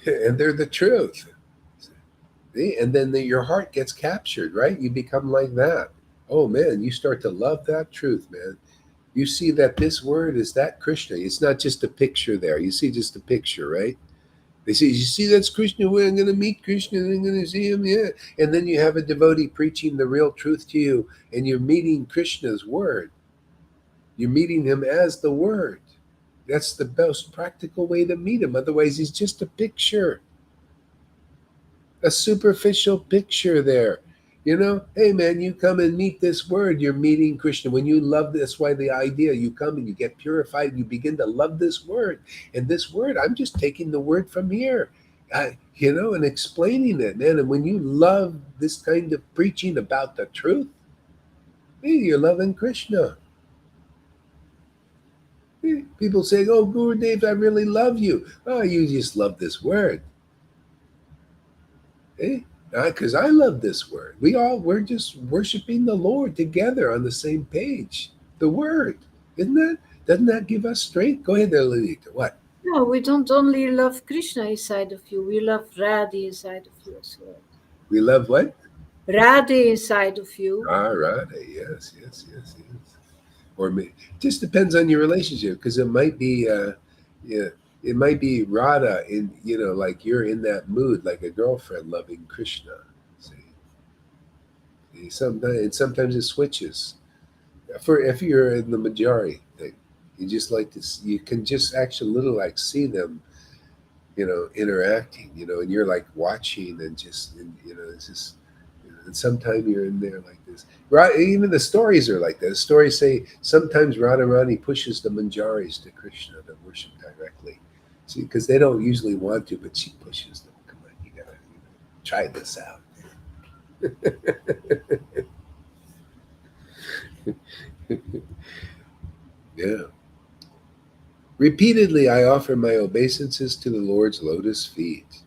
and they're the truth. See? And then your heart gets captured, right? You become like that. Oh man, you start to love that truth, man. You see that this word is that Krishna. It's not just a picture there. You see just a picture, right? They say, you see, that's Krishna. Well, I'm going to meet Krishna. I'm going to see him. Yeah. And then you have a devotee preaching the real truth to you, and you're meeting Krishna's word. You're meeting him as the word. That's the most practical way to meet him. Otherwise, he's just a picture, a superficial picture there. You know, hey man, you come and meet this word, you're meeting Krishna. When you love this, why the idea, you come and you get purified and you begin to love this word. And this word, I'm just taking the word from here, and explaining it, man. And when you love this kind of preaching about the truth, hey, you're loving Krishna. People say, oh, Gurudev, I really love you. Oh, you just love this word. Because I love this word. We're just worshiping the Lord together on the same page. The word. Isn't that? Doesn't that give us strength? Go ahead there, Lilita. What? No, we don't only love Krishna inside of you, we love Radhe inside of you as well. We love what? Radhe inside of you. Ah, Radha. Yes, yes, yes, yes. Or just depends on your relationship, because it might be, yeah, it might be Radha in, like you're in that mood, like a girlfriend loving Krishna. See, sometimes it switches. For if you're in the majority thing, you just like to, you can just actually little like see them, interacting, and you're like watching and just, it's just. And sometimes you're in there like this. Even the stories are like that. The stories say sometimes Radharani pushes the manjaris to Krishna to worship directly. See, because they don't usually want to, but she pushes them. Come on, you gotta try this out. Yeah. Repeatedly, I offer my obeisances to the Lord's lotus feet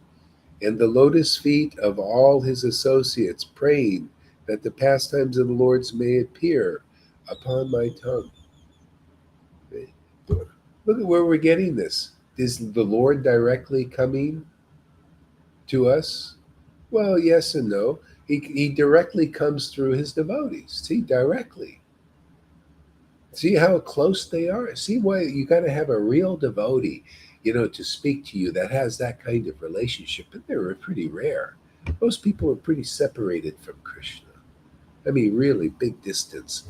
and the lotus feet of all his associates, praying that the pastimes of the Lord's may appear upon my tongue. Look at where we're getting this. Is the Lord directly coming to us? Well, yes and no. He directly comes through his devotees. See, directly. See how close they are? See why you got to have a real devotee, to speak to you that has that kind of relationship. And they're pretty rare. Most people are pretty separated from Krishna. I mean, really big distance.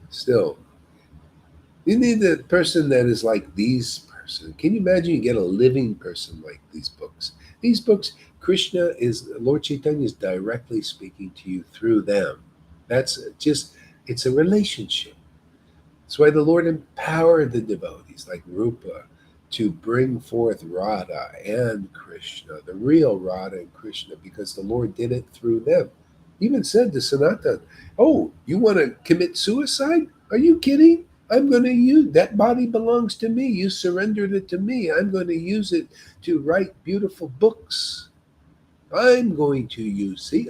Still, you need a person that is like these person. Can you imagine you get a living person like these books? These books, Lord Chaitanya is directly speaking to you through them. It's a relationship. That's why the Lord empowered the devotees like Rupa to bring forth Radha and Krishna, the real Radha and Krishna, because the Lord did it through them. He even said to Sanatan, oh, you want to commit suicide? Are you kidding? I'm going to use that body belongs to me. You surrendered it to me. I'm going to use it to write beautiful books. I'm going to use it.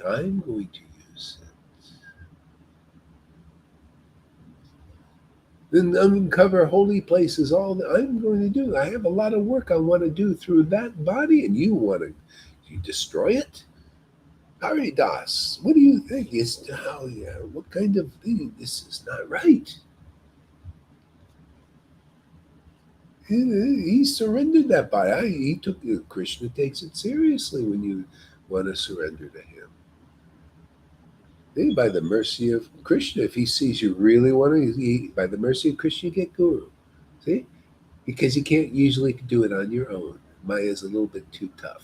Then uncover holy places. All that I'm going to do. I have a lot of work I want to do through that body, and you want to destroy it? Haridas, what do you think? What kind of thing? This is not right. He surrendered that body. Krishna takes it seriously when you want to surrender to him. By the mercy of Krishna, if he sees you really want to, by the mercy of Krishna, you get guru. See? Because you can't usually do it on your own. Maya is a little bit too tough.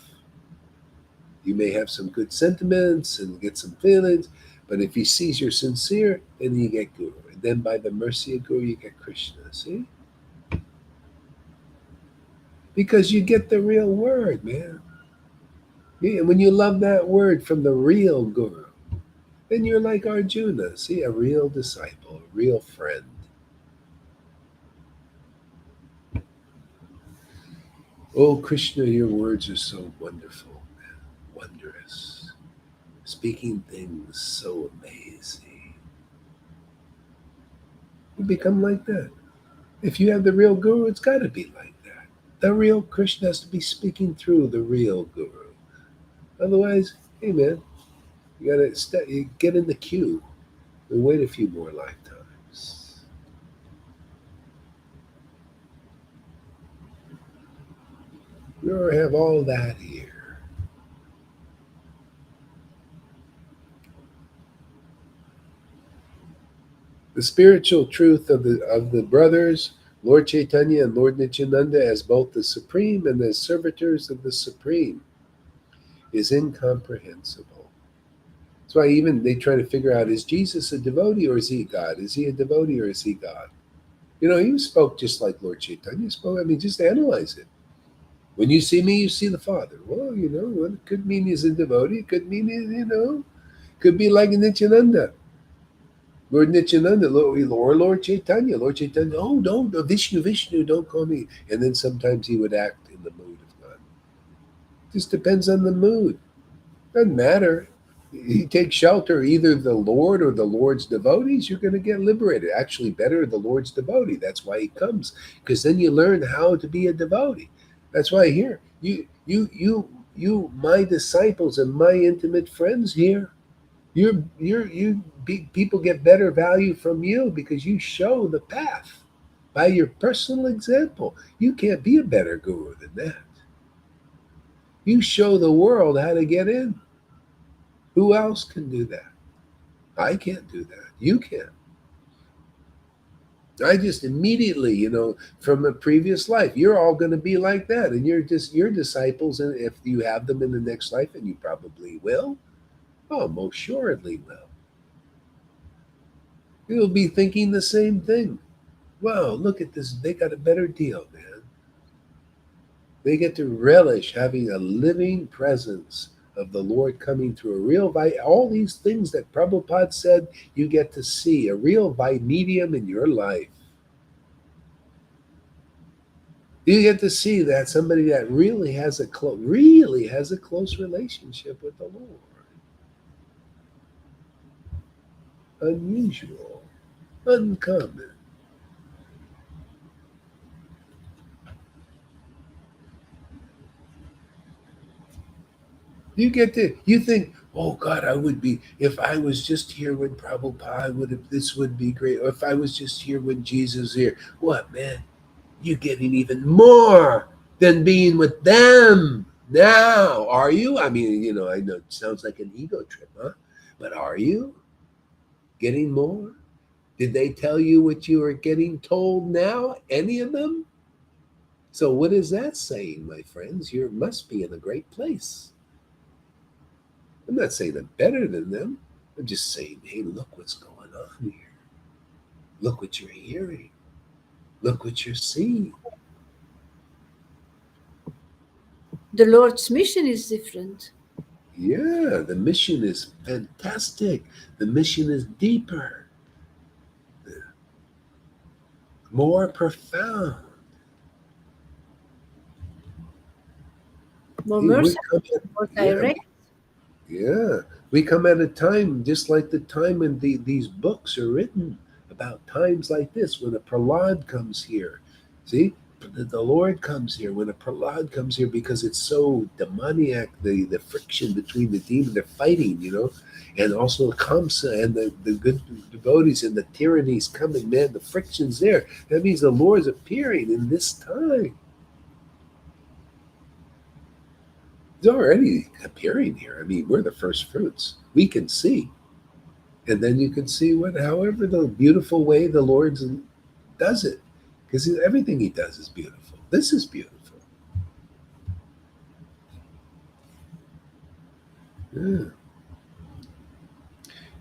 You may have some good sentiments and get some feelings, but if he sees you're sincere, then you get guru. And then by the mercy of guru, you get Krishna. See? Because you get the real word, man. Yeah, when you love that word from the real guru, then you're like Arjuna. See, a real disciple, a real friend. Oh, Krishna, your words are so wonderful, wondrous. Speaking things so amazing. You become like that. If you have the real guru, it's got to be like that. The real Krishna has to be speaking through the real guru. Otherwise, hey man, you gotta you get in the queue and wait a few more lifetimes. We already have all that here. The spiritual truth of the brothers, Lord Caitanya and Lord Nityananda, as both the supreme and as servitors of the supreme, is incomprehensible. That's why even they try to figure out, is Jesus a devotee or is he God? Is he a devotee or is he God? He spoke just like Lord Chaitanya spoke. I mean, just analyze it. When you see me, you see the Father. Well, well, it could mean he's a devotee. It could mean, could be like Nityananda. Lord Nityananda, or Lord Chaitanya. Lord Chaitanya, oh, don't, Vishnu, Vishnu, don't call me. And then sometimes he would act in the mood of God. Just depends on the mood. Doesn't matter. You take shelter, either the Lord or the Lord's devotees, you're going to get liberated. Actually, better the Lord's devotee. That's why he comes, because then you learn how to be a devotee. That's why here, my disciples and my intimate friends here, people get better value from you because you show the path by your personal example. You can't be a better guru than that. You show the world how to get in. Who else can do that? I can't do that. You can. I just immediately, from a previous life, you're all going to be like that. And you're just your disciples. And if you have them in the next life, and you probably will, oh, most assuredly will. You'll be thinking the same thing. Wow, look at this. They got a better deal, man. They get to relish having a living presence of the Lord coming through a real all these things that Prabhupada said, you get to see a real medium in your life. You get to see that somebody that really has a close relationship with the Lord. Unusual, uncommon. You think, oh God, I would be, if I was just here when Prabhupada would have, this would be great. Or if I was just here when Jesus was here. What, man? You're getting even more than being with them now. Are you? I mean, I know it sounds like an ego trip, huh? But are you getting more? Did they tell you what you are getting told now? Any of them? So what is that saying, my friends? You must be in a great place. I'm not saying I'm better than them. I'm just saying, hey, look what's going on here. Look what you're hearing. Look what you're seeing. The Lord's mission is different. Yeah, the mission is fantastic. The mission is deeper, more profound. More Hey, merciful, more yeah, direct. yeah. We come at a time just like the time when these books are written about times like this when a Prahlad comes here. See, the Lord comes here when a Prahlad comes here because it's so demoniac, the friction between the demon, they're fighting, and also Kamsa and the good devotees and the tyrannies coming, man, the friction's there. That means the Lord's appearing in this time. He's already appearing here. I mean, we're the first fruits. We can see. And then you can see however the beautiful way the Lord does it. Because everything he does is beautiful. This is beautiful. Yeah.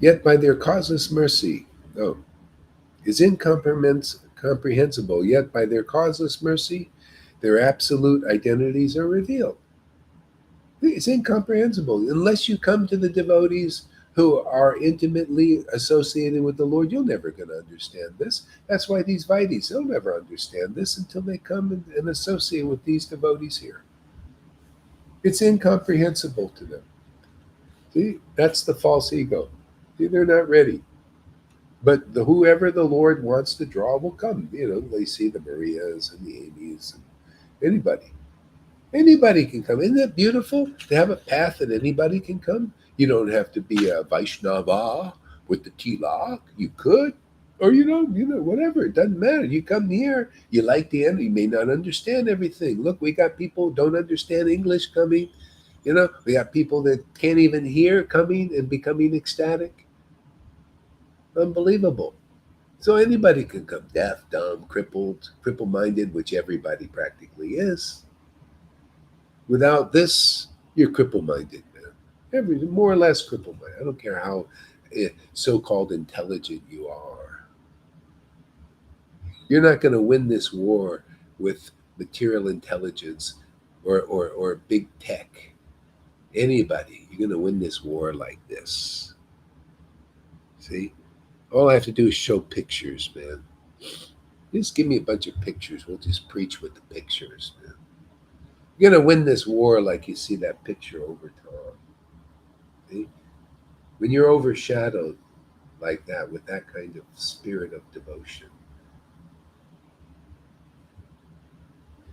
Yet by their causeless mercy, is incomprehensible, yet by their causeless mercy, their absolute identities are revealed. It's incomprehensible. Unless you come to the devotees who are intimately associated with the Lord, you're never going to understand this. That's why these Vaides, they'll never understand this until they come and associate with these devotees here. It's incomprehensible to them. See, that's the false ego. See, they're not ready. But whoever the Lord wants to draw will come. They see the Marias and the Amy's and anybody. Anybody can come. Isn't that beautiful to have a path that anybody can come? You don't have to be a Vaishnava with the tilak. You could, or whatever. It doesn't matter. You come here. You like the end. You may not understand everything. Look, we got people who don't understand English coming. We got people that can't even hear coming and becoming ecstatic. Unbelievable. So anybody can come, deaf, dumb, crippled, cripple-minded, which everybody practically is. Without this, you're cripple-minded, man. More or less cripple-minded. I don't care how so-called intelligent you are. You're not going to win this war with material intelligence or big tech. Anybody, you're going to win this war like this. See? All I have to do is show pictures, man. Just give me a bunch of pictures. We'll just preach with the pictures, man. You're going to win this war like you see that picture over time. See? When you're overshadowed like that with that kind of spirit of devotion.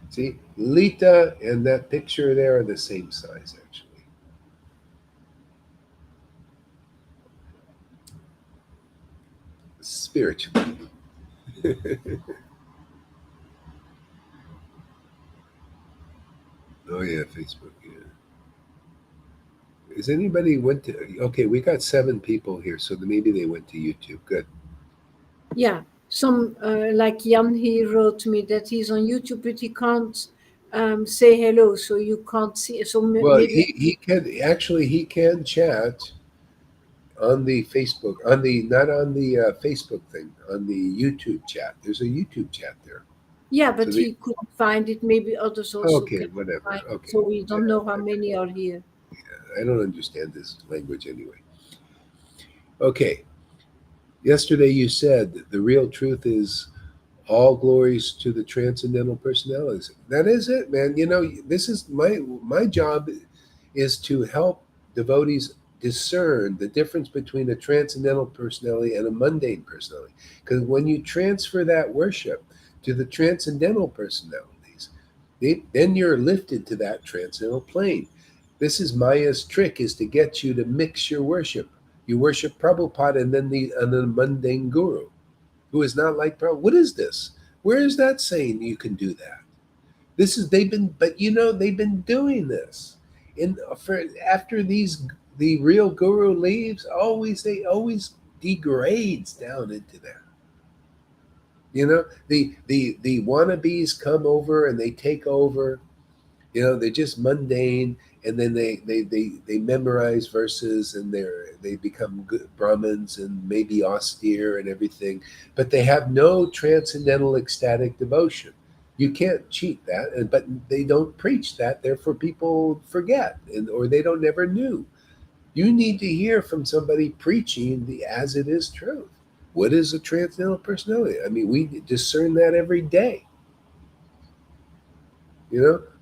See, Lita and that picture there are the same size, actually. Spiritually. Oh, yeah, Facebook, yeah. Is anybody went to? Okay, we got 7 people here, so maybe they went to YouTube. Good. Yeah, some like Jan, he wrote me that he's on YouTube, but he can't say hello, so you can't see. So Well, maybe he can chat on the Facebook on the not on the Facebook thing on the YouTube chat. There's a YouTube chat there. yeah, So but he couldn't find it. Maybe others also okay, can whatever. find it. Okay, So we don't know how many are here. I don't understand this language anyway. Okay, yesterday you said the real truth is all glories to the transcendental personalities. That is it, man. This is my job is to help devotees discern the difference between a transcendental personality and a mundane personality. Because when you transfer that worship to the transcendental personalities, then you're lifted to that transcendental plane. This is Maya's trick, is to get you to mix your worship. You worship Prabhupada and then the mundane guru who is not like Prabhupada. What is this? Where is that saying you can do that? This is they've been doing this. After the real guru leaves, they always degrades down into that. The wannabes come over and they take over. They're just mundane, and then they memorize verses, and they become good Brahmins and maybe austere and everything, but they have no transcendental ecstatic devotion. You can't cheat that, but they don't preach that. Therefore, people forget, or they don't never knew. You need to hear from somebody preaching the as it is truth. What is a transcendental personality? I mean, we discern that every day.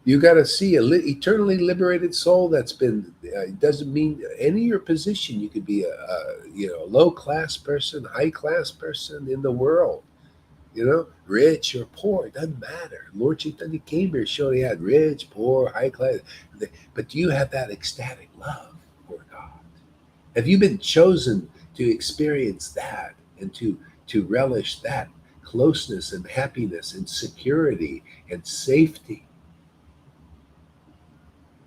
You got to see eternally liberated soul that's been. It doesn't mean any of your position. You could be a low class person, high class person in the world. Rich or poor, it doesn't matter. Lord Caitanya came here, showed he had rich, poor, high class. But do you have that ecstatic love for God? Have you been chosen to experience that and to relish that closeness and happiness and security and safety?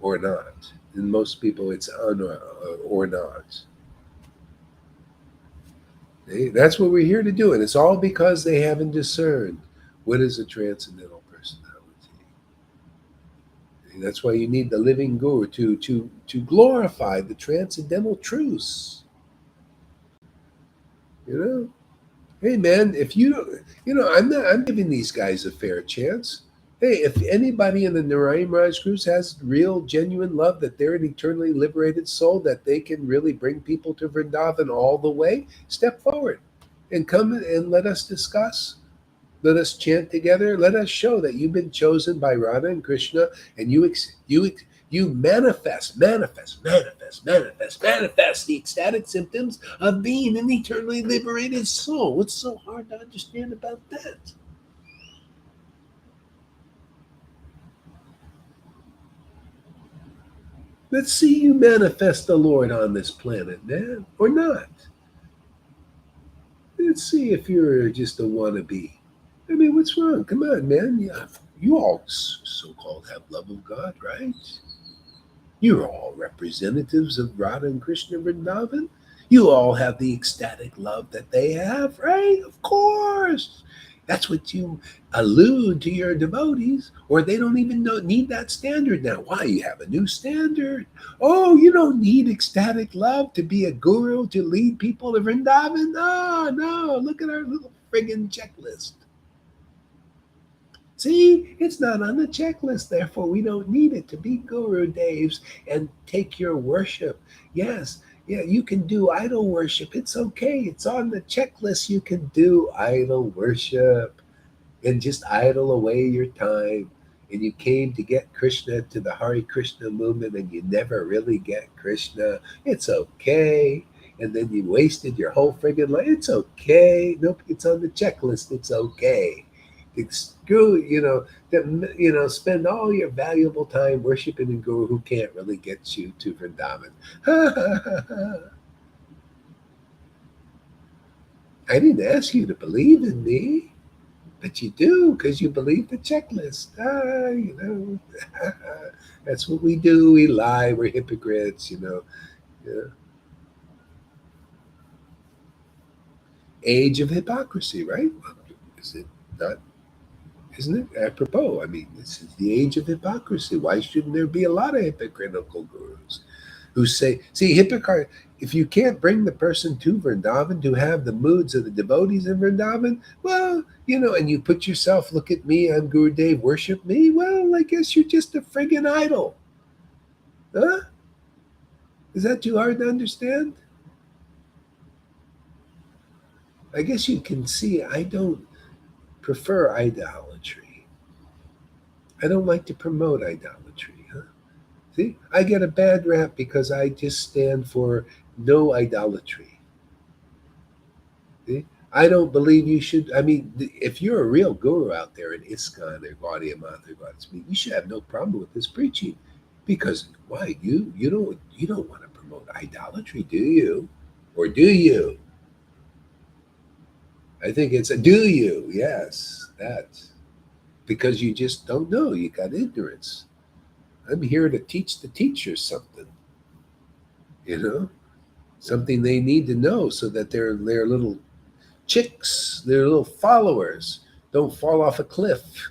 Or not. In most people, it's or not. That's what we're here to do, and it's all because they haven't discerned what is a transcendental personality. That's why you need the living guru to glorify the transcendental truths. You know, hey man, if I'm giving these guys a fair chance. Hey, if anybody in the Narayan Raj cruise has real, genuine love, that they're an eternally liberated soul, that they can really bring people to Vrindavan all the way, step forward and come and let us discuss. Let us chant together. Let us show that you've been chosen by Radha and Krishna, and you manifest the ecstatic symptoms of being an eternally liberated soul. What's so hard to understand about that? Let's see you manifest the Lord on this planet, man, or not. Let's see if you're just a wannabe. I mean, what's wrong? Come on, man. You all so-called have love of God, right? You're all representatives of Radha and Krishna Vrindavan. You all have the ecstatic love that they have, right? Of course. That's what you allude to your devotees, or they don't even need that standard now. Why? You have a new standard. Oh, you don't need ecstatic love to be a guru to lead people to Vrindavan. No, no. Look at our little friggin' checklist. See, it's not on the checklist, therefore we don't need it to be Guru Daves and take your worship. Yes, yeah, you can do idol worship. It's okay. It's on the checklist. You can do idol worship and just idle away your time. And you came to get Krishna to the Hare Krishna movement and you never really get Krishna. It's okay. And then you wasted your whole friggin' life. It's okay. Nope, it's on the checklist. It's okay. Screw, spend all your valuable time worshiping a guru who can't really get you to Vrindavan. I didn't ask you to believe in me. But you do because you believe the checklist. That's what we do. We lie. We're hypocrites. Yeah. Age of hypocrisy, right? Is it not? Isn't it apropos? I mean, this is the age of hypocrisy. Why shouldn't there be a lot of hypocritical gurus who say, see, hypocrite, if you can't bring the person to Vrindavan to have the moods of the devotees in Vrindavan, well, and you put yourself, look at me, I'm Guru Dev, worship me, well, I guess you're just a friggin' idol. Huh? Is that too hard to understand? I guess you can see I don't prefer idolatry. I don't like to promote idolatry. Huh? See, I get a bad rap because I just stand for no idolatry. See? I don't believe you should. I mean, if you're a real guru out there in ISKCON or Gaudiya Math or Godspeed, you should have no problem with this preaching, because why? You don't want to promote idolatry, do you? Or do you? I think it's a do you? Yes, that, because you just don't know. You got ignorance. I'm here to teach the teachers something. You know, something they need to know so that their little chicks, their little followers, don't fall off a cliff.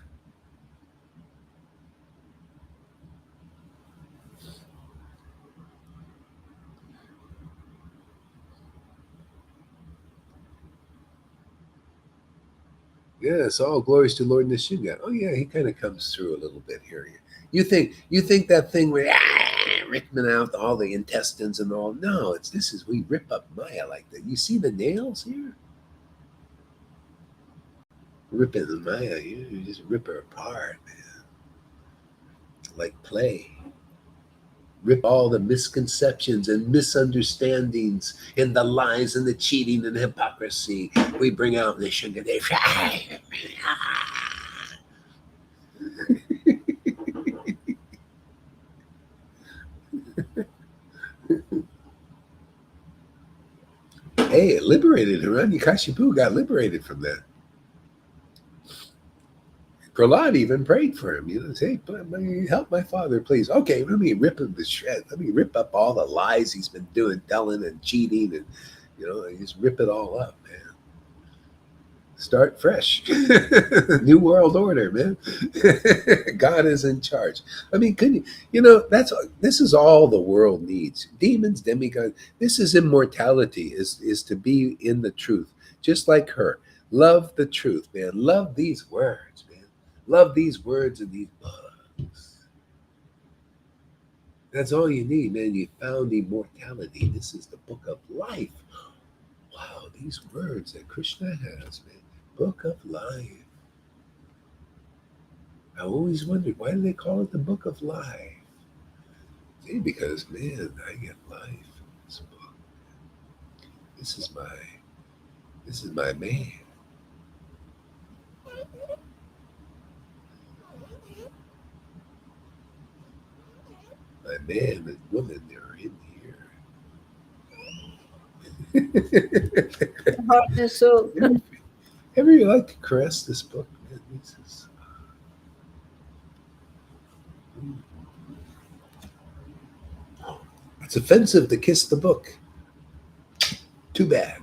Yes, all glories to Lord Nishinga. Oh yeah, he kind of comes through a little bit here. You think that thing where ripping out all the intestines and all? No, this is we rip up Maya like that. You see the nails here? Ripping the Maya, you just rip her apart, man. Like play. Rip all the misconceptions and misunderstandings and the lies and the cheating and hypocrisy we bring out in the sugar day. Hey, it liberated Hiranyakashipu got liberated from that. Prahlad even prayed for him. Say, hey, help my father, please. Okay, let me rip him to shreds. Let me rip up all the lies he's been telling and cheating, and just rip it all up, man. Start fresh. New world order, man. God is in charge. I mean, couldn't this is all the world needs. Demons, demigods. This is immortality, is to be in the truth, just like her. Love the truth, man. Love these words, man. Love these words and these books. That's all you need, man. You found immortality. This is the book of life. Wow, these words that Krishna has, man. Book of life. I always wondered, why do they call it the book of life? See, because, man, I get life in this book. This is my man. My man and woman, they're in here. Heart and soul. Ever you like to caress this book, man? This is it's offensive to kiss the book. Too bad.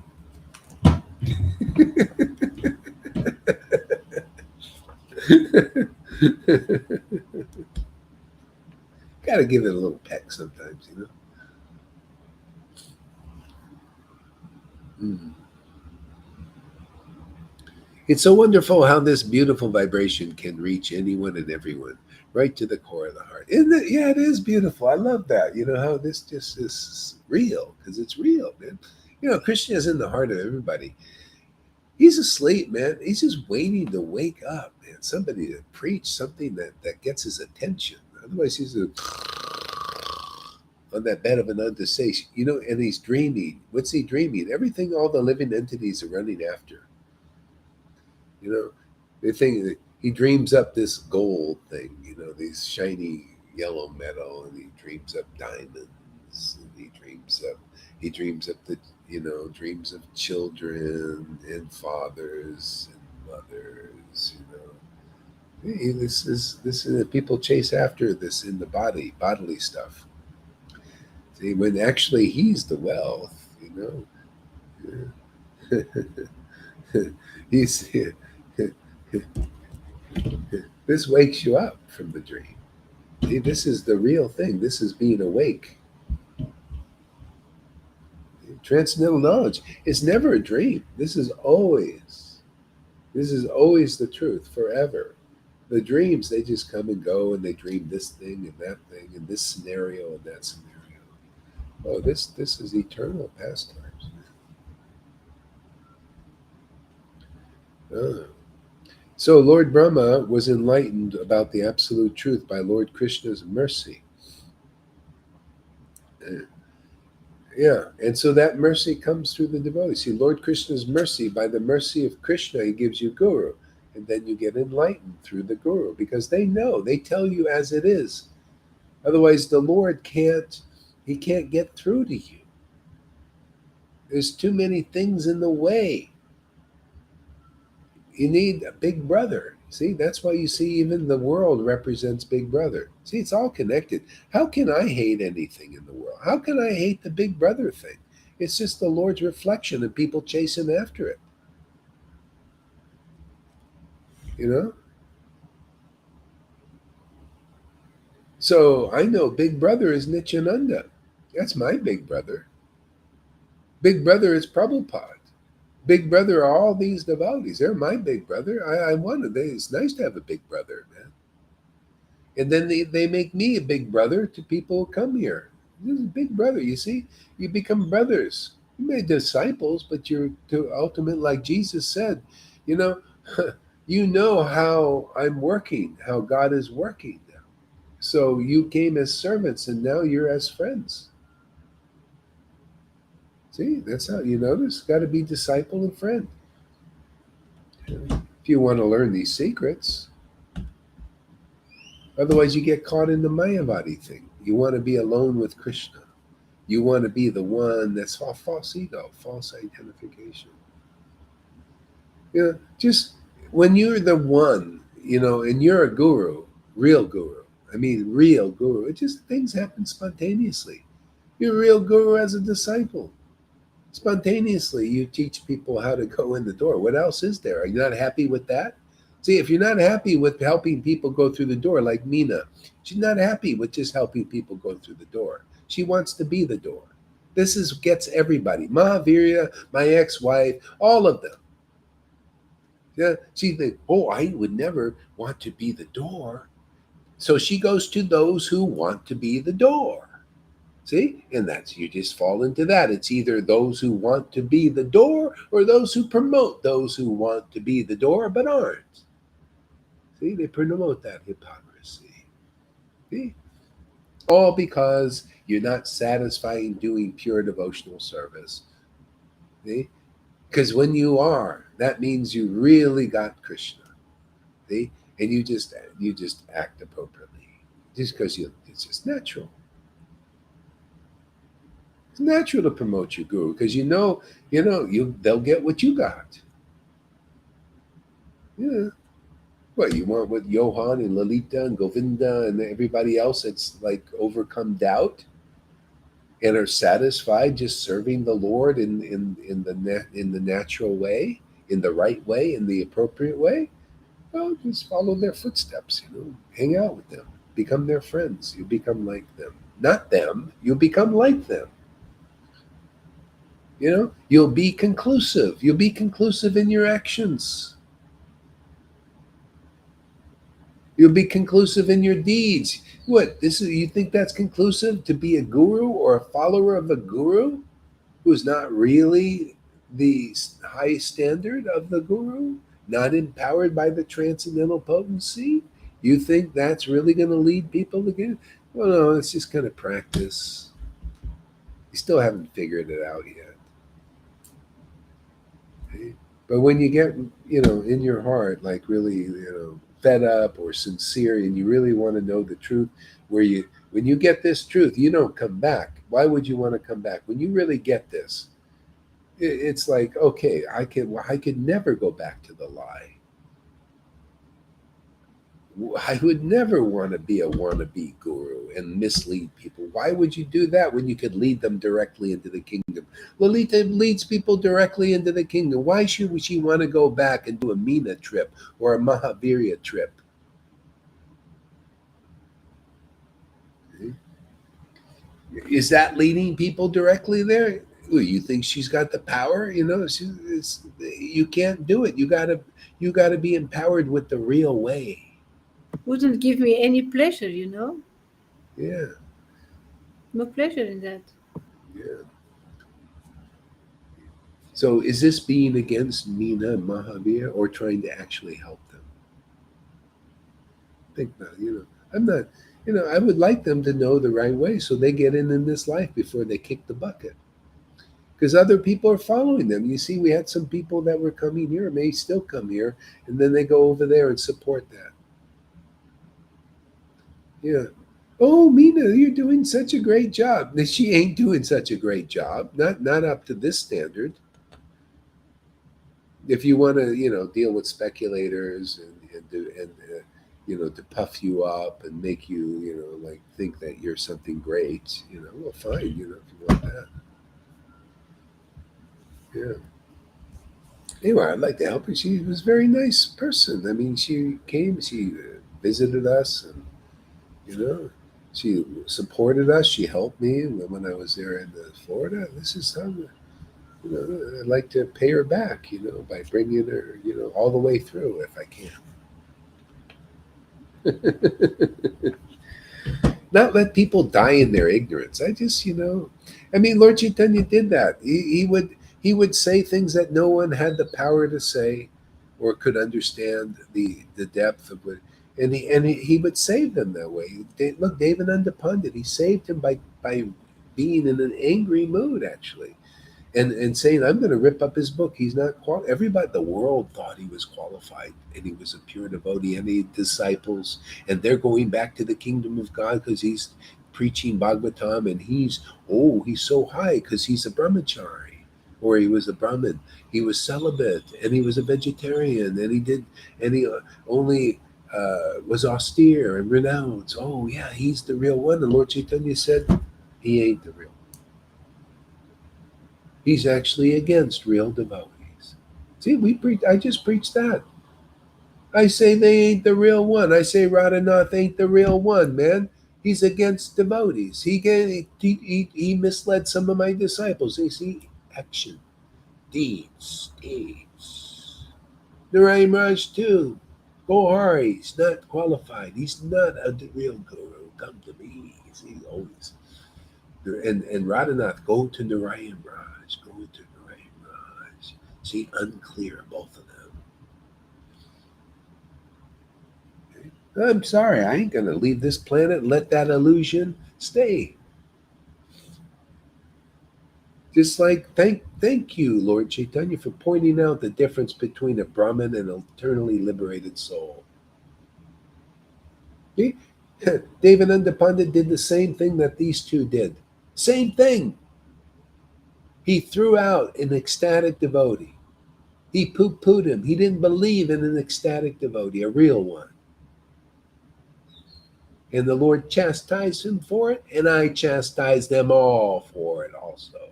Gotta give it a little peck sometimes, you know. It's so wonderful how this beautiful vibration can reach anyone and everyone, right to the core of the heart. Isn't it? Yeah, it is beautiful. I love that. You know how this just is real, because it's real, man. You know, Krishna is in the heart of everybody. He's asleep, man. He's just waiting to wake up, man. Somebody to preach something that gets his attention. Otherwise, he's on that bed of anandasation, you know, and he's dreaming. What's he dreaming? Everything all the living entities are running after. You know, they think that he dreams up this gold thing, you know, these shiny yellow metal, and he dreams up diamonds, and he dreams up the, you know, dreams of children and fathers and mothers, you know. This is people chase after this in the bodily stuff. See, when actually he's the wealth, you know. He's this wakes you up from the dream. See, this is the real thing. This is being awake. Transcendental knowledge is never a dream. This is always the truth forever. The dreams, they just come and go, and they dream this thing and that thing and this scenario and that scenario. Oh, this is eternal pastimes. Oh. So Lord Brahma was enlightened about the absolute truth by Lord Krishna's mercy. Yeah, and so that mercy comes through the devotee. See, Lord Krishna's mercy, by the mercy of Krishna, he gives you guru, and then you get enlightened through the guru, because they know, they tell you as it is. Otherwise, the Lord can't get through to you. There's too many things in the way. You need a big brother. See, that's why you see even the world represents big brother. See, it's all connected. How can I hate anything in the world? How can I hate the big brother thing? It's just the Lord's reflection and people chasing after it. You know? So I know big brother is Nityananda. That's my big brother. Big brother is Prabhupada. Big brother are all these devotees. They're my big brother. I wanted. It's nice to have a big brother, man. And then they make me a big brother to people who come here. This is a big brother. You see, you become brothers. You made disciples, but you're to ultimate, like Jesus said. You know, you know how I'm working, how God is working now. So you came as servants, and now you're as friends. See, that's how you notice. Got to be disciple and friend. If you want to learn these secrets. Otherwise, you get caught in the Mayavadi thing. You want to be alone with Krishna. You want to be the one that's false ego, false identification. You know, just when you're the one, you know, and you're a guru, real guru. I mean, real guru. It just things happen spontaneously. You're a real guru as a disciple. Spontaneously, you teach people how to go in the door. What else is there? Are you not happy with that? See, if you're not happy with helping people go through the door, like Meena, she's not happy with just helping people go through the door. She wants to be the door. Gets everybody. Mahavirya, my ex-wife, all of them. Yeah, she think, oh, I would never want to be the door. So she goes to those who want to be the door. See? And that's, you just fall into that. It's either those who want to be the door or those who promote those who want to be the door but aren't. See? They promote that hypocrisy. See? All because you're not satisfying doing pure devotional service. See? Because when you are, that means you really got Krishna. See? And you just act appropriately. Just because it's just natural. It's natural to promote your guru because they'll get what you got. Yeah. What you want with Johan and Lalita and Govinda and everybody else that's like overcome doubt and are satisfied just serving the Lord in the natural way, in the right way, in the appropriate way. Well, just follow their footsteps, hang out with them, become their friends. You become like them. Not them, you become like them. You'll be conclusive. You'll be conclusive in your actions. You'll be conclusive in your deeds. You think that's conclusive to be a guru or a follower of a guru who's not really the high standard of the guru, not empowered by the transcendental potency? You think that's really going to lead people again? Well, no, it's just kind of practice. You still haven't figured it out yet. Okay? But when you get, in your heart, like really, fed up or sincere, and you really want to know the truth, when you get this truth, you don't come back. Why would you want to come back? When you really get this, it's like, okay, I could never go back to the lie. I would never want to be a wannabe guru and mislead people. Why would you do that when you could lead them directly into the kingdom? Lalita leads people directly into the kingdom. Why should she want to go back and do a Meena trip or a Mahavirya trip? Is that leading people directly there? You think she's got the power? You can't do it. You gotta be empowered with the real way. Wouldn't give me any pleasure, Yeah, no pleasure in that. yeah. So is this being against Meena and Mahavir or trying to actually help them? Think about it. I'm not, I would like them to know the right way so they get in this life before they kick the bucket. Because other people are following them. You see, we had some people that were coming here, may still come here, and then they go over there and support that. Yeah. Oh, Meena, you're doing such a great job. She ain't doing such a great job. Not up to this standard. If you want to, deal with speculators to puff you up and make you, like think that you're something great, well, fine, if you want that. Yeah. Anyway, I'd like to help her. She was a very nice person. I mean, she came, she visited us, and she supported us. She helped me when I was there in Florida. This is how I'd like to pay her back, by bringing her, all the way through if I can. Not let people die in their ignorance. I just, I mean, Lord Caitanya did that. He would say things that no one had the power to say or could understand the depth of it. And he would save them that way. Look, Devananda Pandit, he saved him by being in an angry mood, actually. And saying, I'm going to rip up his book. He's not qualified. Everybody, the world thought he was qualified, and he was a pure devotee, and he had disciples, and they're going back to the kingdom of God because he's preaching Bhagavatam, and he's so high because he's a brahmachari, or he was a Brahmin. He was celibate, and he was a vegetarian, and he only was austere and renounced. Oh yeah, he's the real one. And Lord Caitanya said, he ain't the real one. He's actually against real devotees. See, I just preached that. I say they ain't the real one. I say Radhanath ain't the real one, man. He's against devotees. He misled some of my disciples. They see action, deeds. Narayan Raj too. Gohari, he's not qualified. He's not a real guru. Come to me. He's always. And Radhanath, go to Narayan Raj. Go to Narayan Raj. See, unclear, both of them. Okay? I'm sorry, I ain't going to leave this planet. Let that illusion stay. Just like thank you, Lord Caitanya, for pointing out the difference between a Brahmin and an eternally liberated soul. See? Devananda Pandit did the same thing that these two did. Same thing. He threw out an ecstatic devotee. He poo-pooed him. He didn't believe in an ecstatic devotee, a real one. And the Lord chastised him for it, and I chastise them all for it also.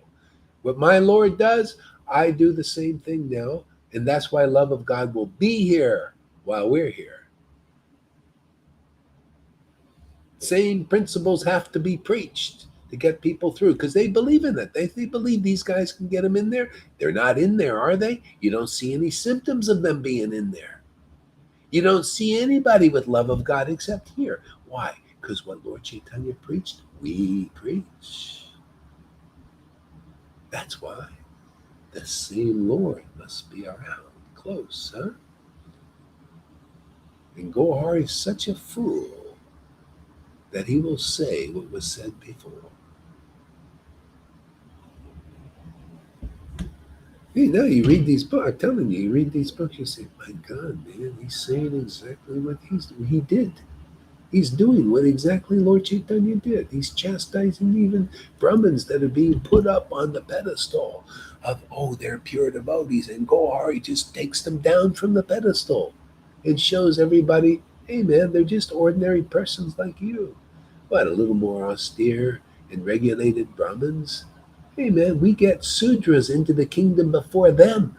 What my Lord does, I do the same thing now, and that's why love of God will be here while we're here. Same principles have to be preached to get people through because they believe in it. They believe these guys can get them in there. They're not in there, are they? You don't see any symptoms of them being in there. You don't see anybody with love of God except here. Why? Because what Lord Caitanya preached, we preach. That's why the same Lord must be around close, huh? And Gohar is such a fool that he will say what was said before. Hey, now you read these books. I'm telling you read these books, you say, my God, man, he's saying exactly what he did. He's doing what exactly Lord Caitanya did. He's chastising even Brahmins that are being put up on the pedestal of, oh, they're pure devotees. And Gohari just takes them down from the pedestal and shows everybody, hey, man, they're just ordinary persons like you. But a little more austere and regulated Brahmins. Hey, man, we get Sudras into the kingdom before them.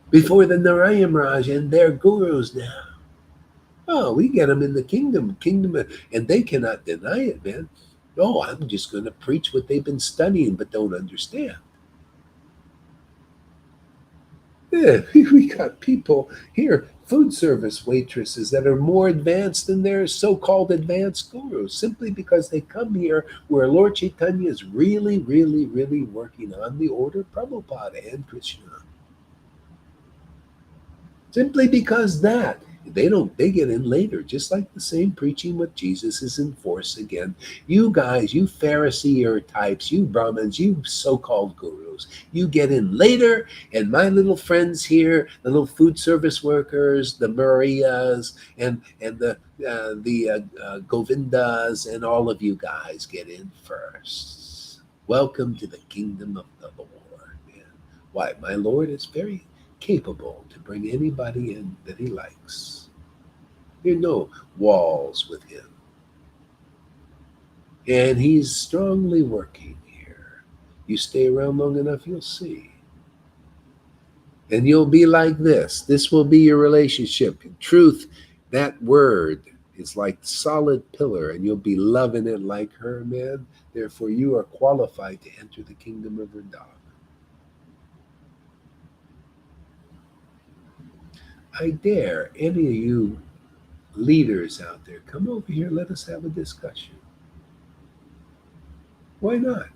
Before the Narayan Raj and their gurus now. Oh, we get them in the kingdom, and they cannot deny it, man. Oh, I'm just going to preach what they've been studying but don't understand. Yeah, we got people here, food service waitresses that are more advanced than their so-called advanced gurus, simply because they come here where Lord Caitanya is really, really, really working on the order of Prabhupada and Krishna. Simply because they get in later, just like the same preaching with Jesus is in force again. You guys, you Pharisee types, you Brahmins, you so-called gurus, you get in later, and my little friends here, the little food service workers, the Marias, and the Govindas, and all of you guys get in first. Welcome to the kingdom of the Lord. Man. Why? My Lord is very capable to bring anybody in that he likes. There are no walls with him. And he's strongly working here. You stay around long enough, you'll see. And you'll be like this. This will be your relationship. In truth, that word is like solid pillar, and you'll be loving it like her, man. Therefore, you are qualified to enter the kingdom of Vrindavan. I dare any of you leaders out there, come over here, let us have a discussion. Why not?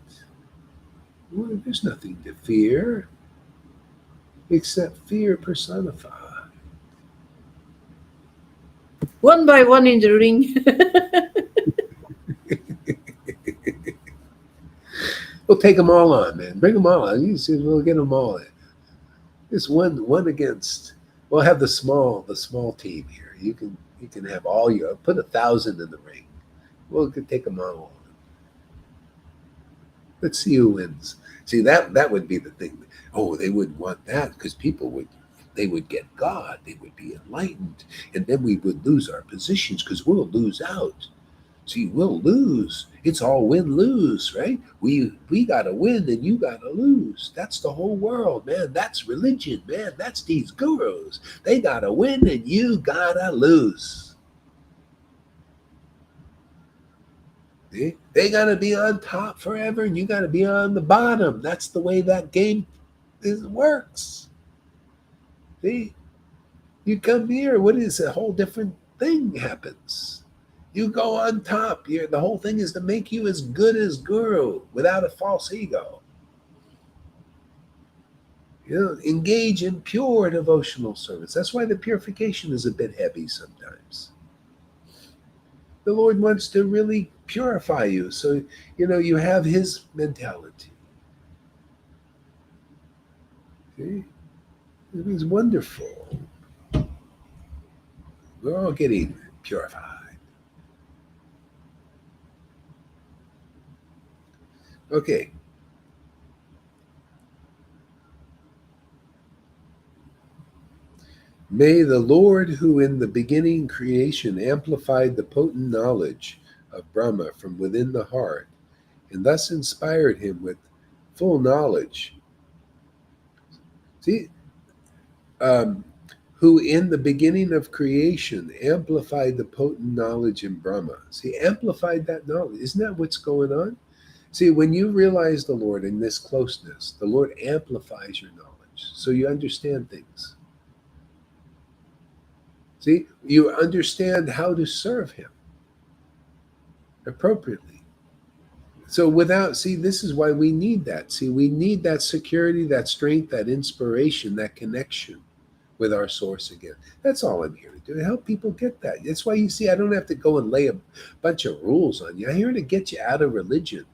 Well, there's nothing to fear except fear personified. One by one in the ring. We'll take them all on, man. Bring them all on. We'll get them all in. Just one against. We'll have the small team here. You can have all your put 1,000 in the ring. We'll take them all on. Let's see who wins. See that would be the thing. Oh, they would want that because they would get God. They would be enlightened, and then we would lose our positions because we'll lose out. See, we'll lose. It's all win-lose, right? We got to win and you got to lose. That's the whole world, man. That's religion, man. That's these gurus. They got to win and you got to lose. See? They got to be on top forever and you got to be on the bottom. That's the way that game works. See, you come here, what is a whole different thing happens. You go on top. The whole thing is to make you as good as Guru without a false ego. Engage in pure devotional service. That's why the purification is a bit heavy sometimes. The Lord wants to really purify you, so you have His mentality. See? It is wonderful. We're all getting purified. Okay. May the Lord, who in the beginning creation amplified the potent knowledge of Brahma from within the heart, and thus inspired him with full knowledge. See, who in the beginning of creation amplified the potent knowledge in Brahma. See, amplified that knowledge. Isn't that what's going on? See, when you realize the Lord in this closeness, the Lord amplifies your knowledge so you understand things. See, you understand how to serve Him appropriately. So this is why we need that. See, we need that security, that strength, that inspiration, that connection with our source again. That's all I'm here to do, to help people get that. That's why you see, I don't have to go and lay a bunch of rules on you. I'm here to get you out of religion.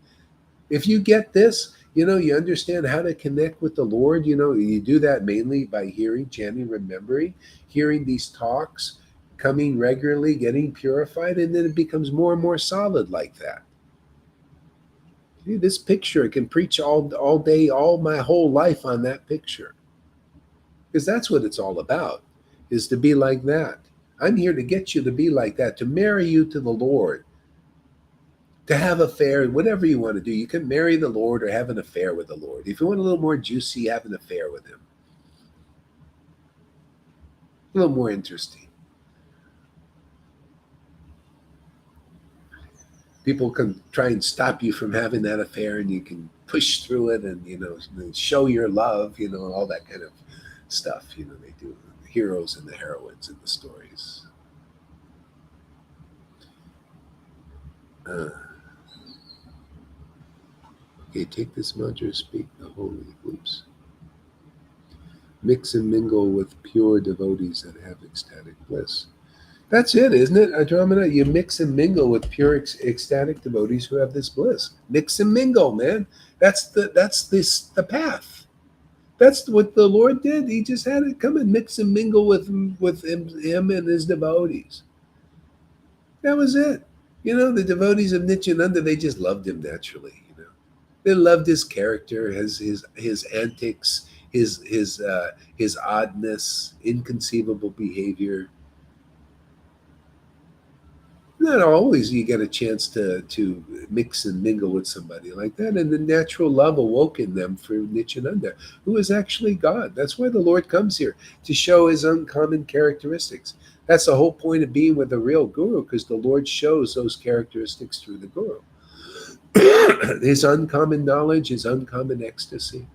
If you get this, you understand how to connect with the Lord. You do that mainly by hearing, chanting, remembering, hearing these talks, coming regularly, getting purified, and then it becomes more and more solid like that. See, this picture, I can preach all day, all my whole life on that picture. Because that's what it's all about, is to be like that. I'm here to get you to be like that, to marry you to the Lord, to have affair, whatever you want to do. You can marry the Lord or have an affair with the Lord. If you want a little more juicy, have an affair with Him. A little more interesting. People can try and stop you from having that affair, and you can push through it and show your love, all that kind of stuff, they do. The heroes and the heroines in the stories. Okay, take this mantra, speak the holy groups. Mix and mingle with pure devotees that have ecstatic bliss. That's it, isn't it, Andromeda? You mix and mingle with pure ecstatic devotees who have this bliss. Mix and mingle, man. That's the path. That's what the Lord did. He just had it come and mix and mingle with him and his devotees. That was it. The devotees of Nityananda, they just loved him naturally. They loved his character, his antics, his oddness, inconceivable behavior. Not always you get a chance to mix and mingle with somebody like that, and the natural love awoke in them for Nityananda, who is actually God. That's why the Lord comes here, to show His uncommon characteristics. That's the whole point of being with a real guru, because the Lord shows those characteristics through the guru. His uncommon knowledge, His uncommon ecstasy,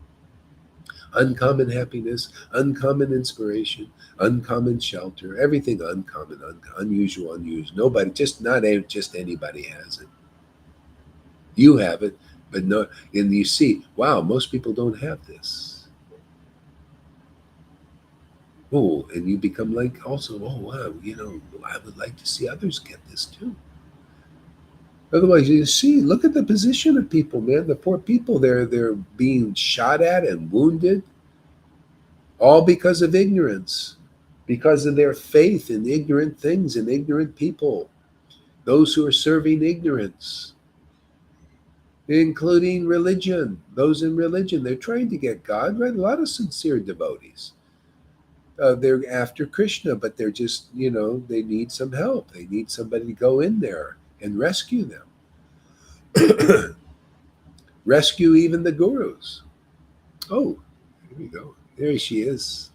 uncommon happiness, uncommon inspiration, uncommon shelter, everything uncommon, unusual. Nobody, not just anybody has it. You have it, but no, and you see, wow, most people don't have this. Oh, and you become like also, oh wow, I would like to see others get this too. Otherwise, you see, look at the position of people, man. The poor people, they're being shot at and wounded, all because of ignorance, because of their faith in ignorant things and ignorant people, those who are serving ignorance, including religion. Those in religion, they're trying to get God, right? A lot of sincere devotees. They're after Krishna, but they're just, they need some help. They need somebody to go in there and rescue them. Rescue even the gurus. Oh, here we go. There she is.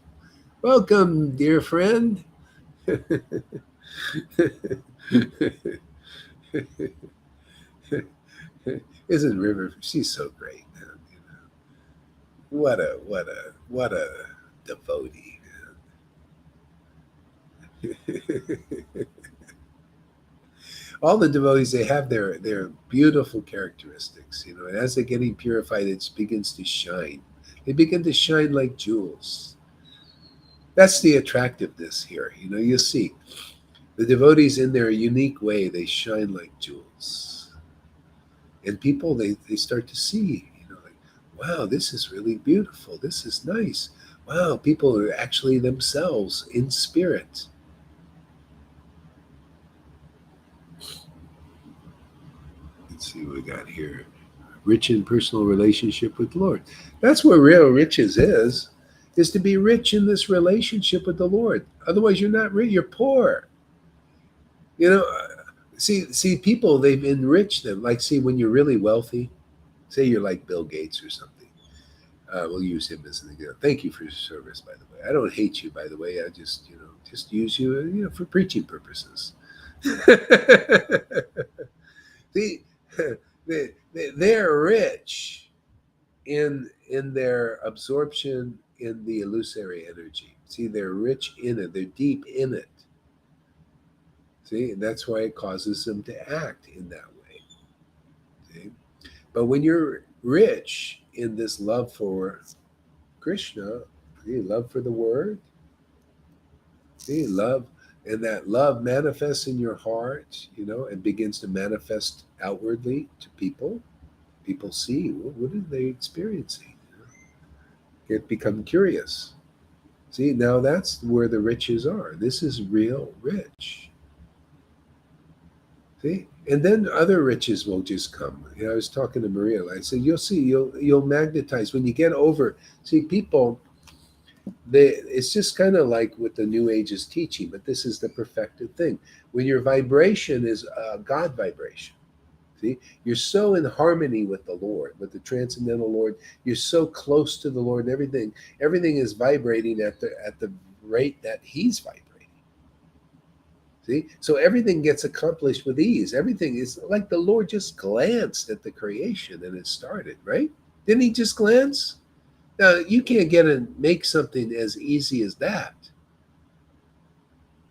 Welcome, dear friend. Isn't River? She's so great, man. What a devotee, man. All the devotees, they have their beautiful characteristics, and as they're getting purified, it begins to shine. They begin to shine like jewels. That's the attractiveness here. You see the devotees in their unique way, they shine like jewels. And people, they start to see, like, wow, this is really beautiful. This is nice. Wow, people are actually themselves in spirit. Let's see what we got here. Rich in personal relationship with the Lord. That's where real riches is to be rich in this relationship with the Lord. Otherwise, you're not rich, you're poor. See, people, they've enriched them. Like, see, when you're really wealthy, say you're like Bill Gates or something. We'll use him as an example. Thank you for your service, by the way. I don't hate you, by the way. I just use you, for preaching purposes. See, they're rich in their absorption in the illusory energy. See, they're rich in it. They're deep in it. See, and that's why it causes them to act in that way. See? But when you're rich in this love for Krishna, see, love for the Word, see, love, and that love manifests in your heart, and begins to manifest outwardly to people. People see, what are they experiencing? Get become curious. See, now that's where the riches are. This is real rich. See, and then other riches will just come. I was talking to Maria. I said, you'll see, you'll magnetize when you get over. See, people, it's just kind of like what the New Age is teaching, but this is the perfected thing. When your vibration is a God vibration, see, you're so in harmony with the Lord, with the transcendental Lord. You're so close to the Lord, and everything is vibrating at the rate that He's vibrating. See, so everything gets accomplished with ease. Everything is like the Lord just glanced at the creation and it started, right? Didn't He just glance? Now, you can't get and make something as easy as that.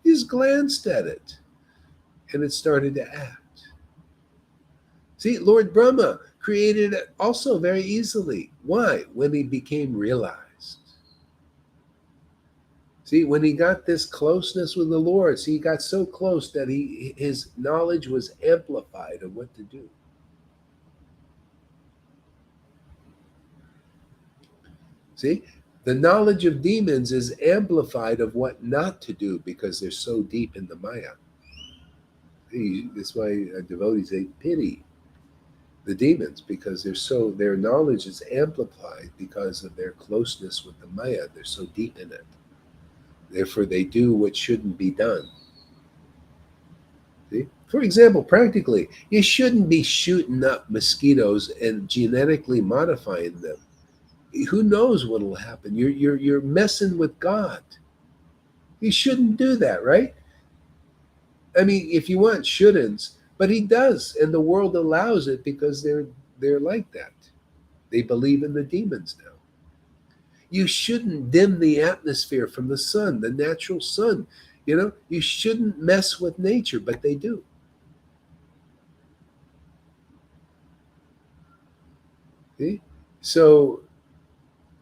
He just glanced at it and it started to act. See, Lord Brahma created it also very easily. Why? When he became realized. See, when he got this closeness with the Lord, see, he got so close that his knowledge was amplified of what to do. See, the knowledge of demons is amplified of what not to do because they're so deep in the Maya. See, that's why devotees, they pity the demons because their knowledge is amplified because of their closeness with the Maya. They're so deep in it. Therefore, they do what shouldn't be done. See? For example, practically, you shouldn't be shooting up mosquitoes and genetically modifying them. Who knows what will happen? You're messing with God. You shouldn't do that, right? I mean, if you want shouldn'ts, but He does, and the world allows it because they're like that. They believe in the demons now. You shouldn't dim the atmosphere from the sun, the natural sun. You shouldn't mess with nature, but they do. See? So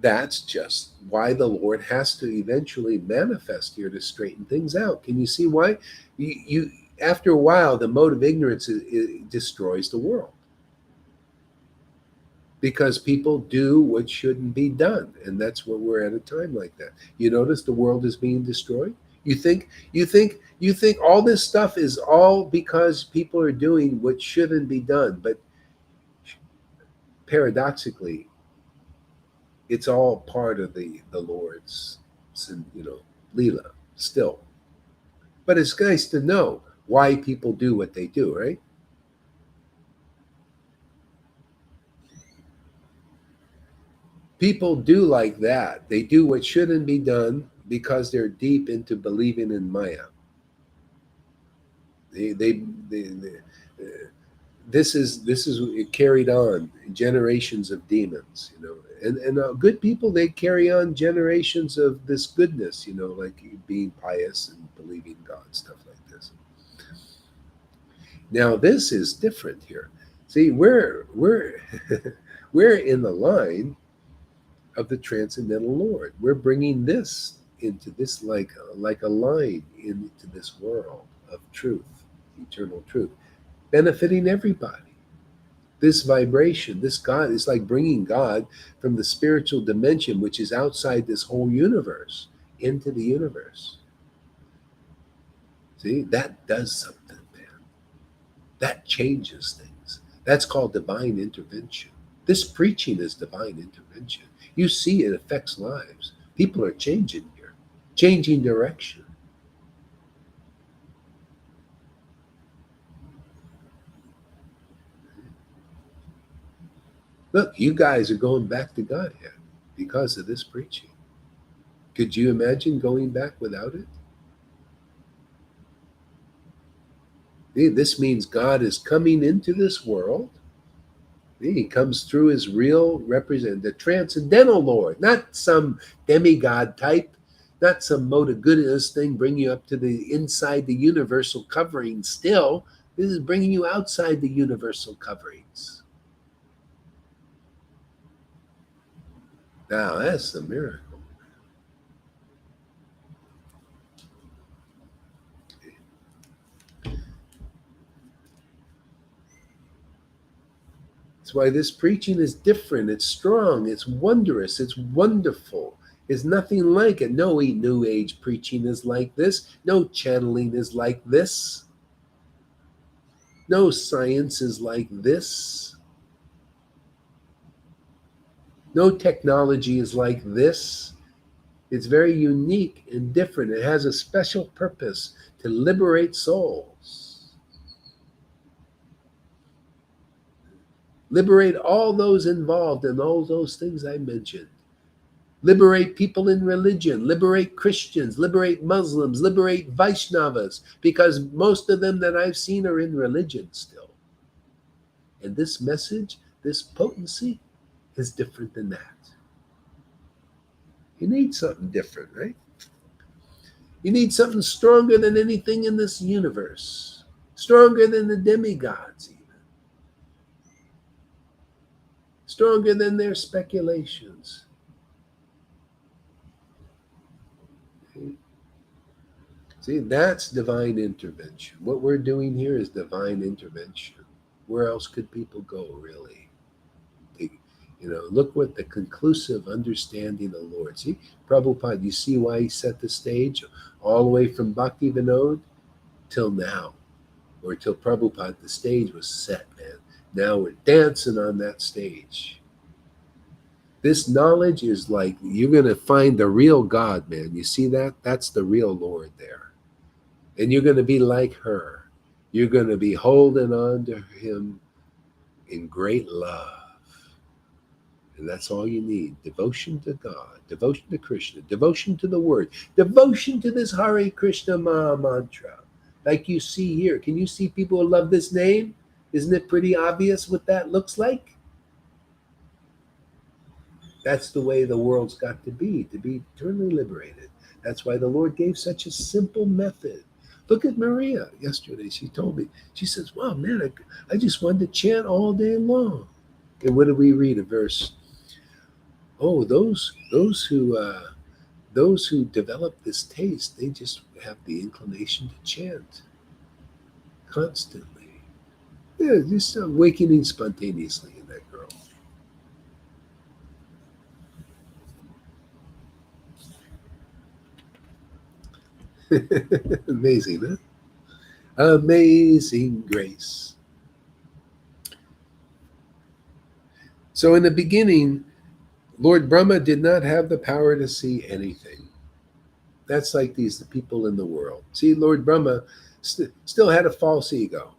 that's just why the Lord has to eventually manifest here to straighten things out. Can you see why? You after a while, the mode of ignorance it destroys the world. Because people do what shouldn't be done, and that's what we're at a time like that. You notice the world is being destroyed. You think all this stuff is all because people are doing what shouldn't be done, but paradoxically, it's all part of the Lord's, Leela still. But it's nice to know why people do what they do, right? People do like that. They do what shouldn't be done because they're deep into believing in Maya. this is carried on generations of demons, and good people, they carry on generations of this goodness, like being pious and believing God, stuff like this. Now this is different here. See, we're we're in the line of the transcendental Lord. We're bringing this into this, like a line into this world of truth, eternal truth, benefiting everybody. This vibration, this God, is like bringing God from the spiritual dimension, which is outside this whole universe, into the universe. See, that does something, man. That changes things. That's called divine intervention. This preaching is divine intervention. You see, it affects lives. People are changing here, changing direction. Look, you guys are going back to Godhead because of this preaching. Could you imagine going back without it? This means God is coming into this world. He comes through his real representative, the transcendental Lord, not some demigod type, not some mode of goodness thing, bring you up to the inside the universal covering still. This is bringing you outside the universal coverings. Now, that's a miracle. That's why this preaching is different. It's strong. It's wondrous. It's wonderful. It's nothing like it. No New Age preaching is like this. No channeling is like this. No science is like this. No technology is like this. It's very unique and different. It has a special purpose to liberate souls. Liberate all those involved in all those things I mentioned. Liberate people in religion, liberate Christians, liberate Muslims, liberate Vaishnavas, because most of them that I've seen are in religion still. And this message, this potency, is different than that. You need something different, right? You need something stronger than anything in this universe, stronger than the demigods, even stronger than their speculations. See, that's divine intervention. What we're doing here is divine intervention. Where else could people go, really? Look what the conclusive understanding of the Lord. See, Prabhupada, you see why he set the stage all the way from Bhakti Vinod till now, or till Prabhupada, the stage was set, man. Now we're dancing on that stage. This knowledge is like, you're going to find the real God, man. You see that? That's the real Lord there. And you're going to be like her. You're going to be holding on to him in great love. And that's all you need. Devotion to God, devotion to Krishna, devotion to the word, devotion to this Hare Krishna Maha Mantra. Like you see here. Can you see people who love this name? Isn't it pretty obvious what that looks like? That's the way the world's got to be eternally liberated. That's why the Lord gave such a simple method. Look at Maria yesterday. She told me, she says, wow, man, I just wanted to chant all day long. And what did we read? A verse. Oh, those who develop this taste, they just have the inclination to chant constantly. Yeah, just awakening spontaneously in that girl. Amazing, huh? Amazing grace. So in the beginning, Lord Brahma did not have the power to see anything. That's like the people in the world. See, Lord Brahma still had a false ego.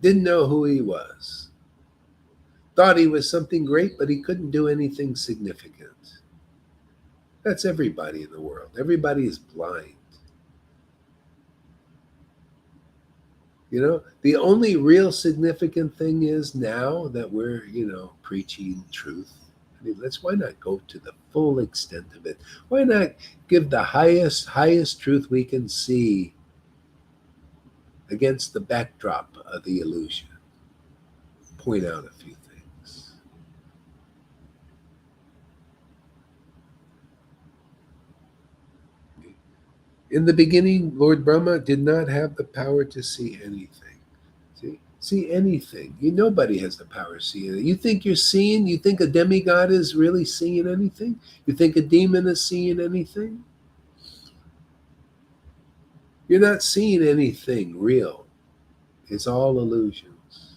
Didn't know who he was. Thought he was something great, but he couldn't do anything significant. That's everybody in the world. Everybody is blind. You know, the only real significant thing is now that we're, preaching truth. I mean, why not go to the full extent of it? Why not give the highest truth we can see against the backdrop of the illusion? Point out a few things. In the beginning, Lord Brahma did not have the power to see anything. See anything. Nobody has the power to see it. You think you're seeing? You think a demigod is really seeing anything? You think a demon is seeing anything? You're not seeing anything real. It's all illusions.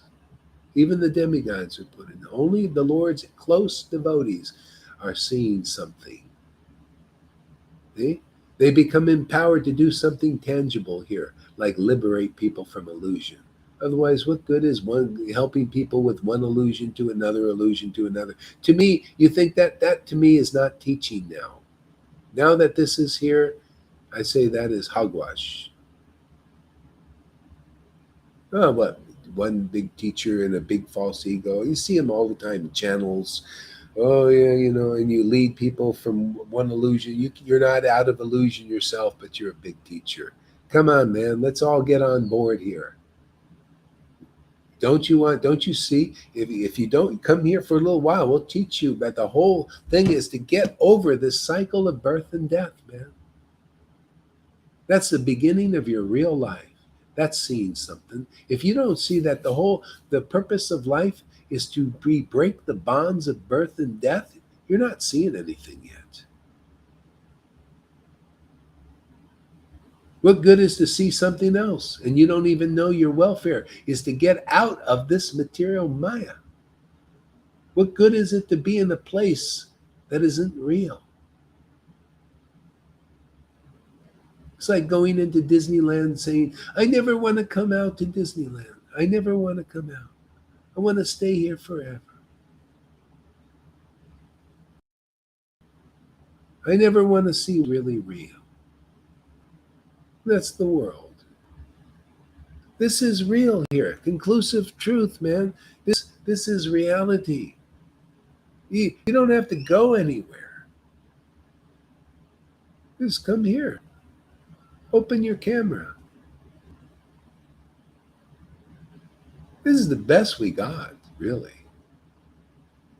Even the demigods are put in. Only the Lord's close devotees are seeing something. See? They become empowered to do something tangible here, like liberate people from illusion. Otherwise, what good is one helping people with one illusion to another illusion to another? To me, you think that to me is not teaching now. Now that this is here, I say that is hogwash. Oh, what? One big teacher and a big false ego. You see them all the time in channels. Oh yeah, and you lead people from one illusion. You're not out of illusion yourself, but you're a big teacher. Come on, man. Let's all get on board here. Don't you see? If you don't come here for a little while, we'll teach you. But the whole thing is to get over this cycle of birth and death, man. That's the beginning of your real life. That's seeing something. If you don't see that the purpose of life is to break the bonds of birth and death, you're not seeing anything yet. What good is to see something else and you don't even know your welfare is to get out of this material Maya? What good is it to be in a place that isn't real? It's like going into Disneyland saying, I never want to come out to Disneyland. I never want to come out. I want to stay here forever. I never want to see really real. That's the world. This is real here. Conclusive truth, man. This is reality. You don't have to go anywhere. Just come here. Open your camera. This is the best we got, really,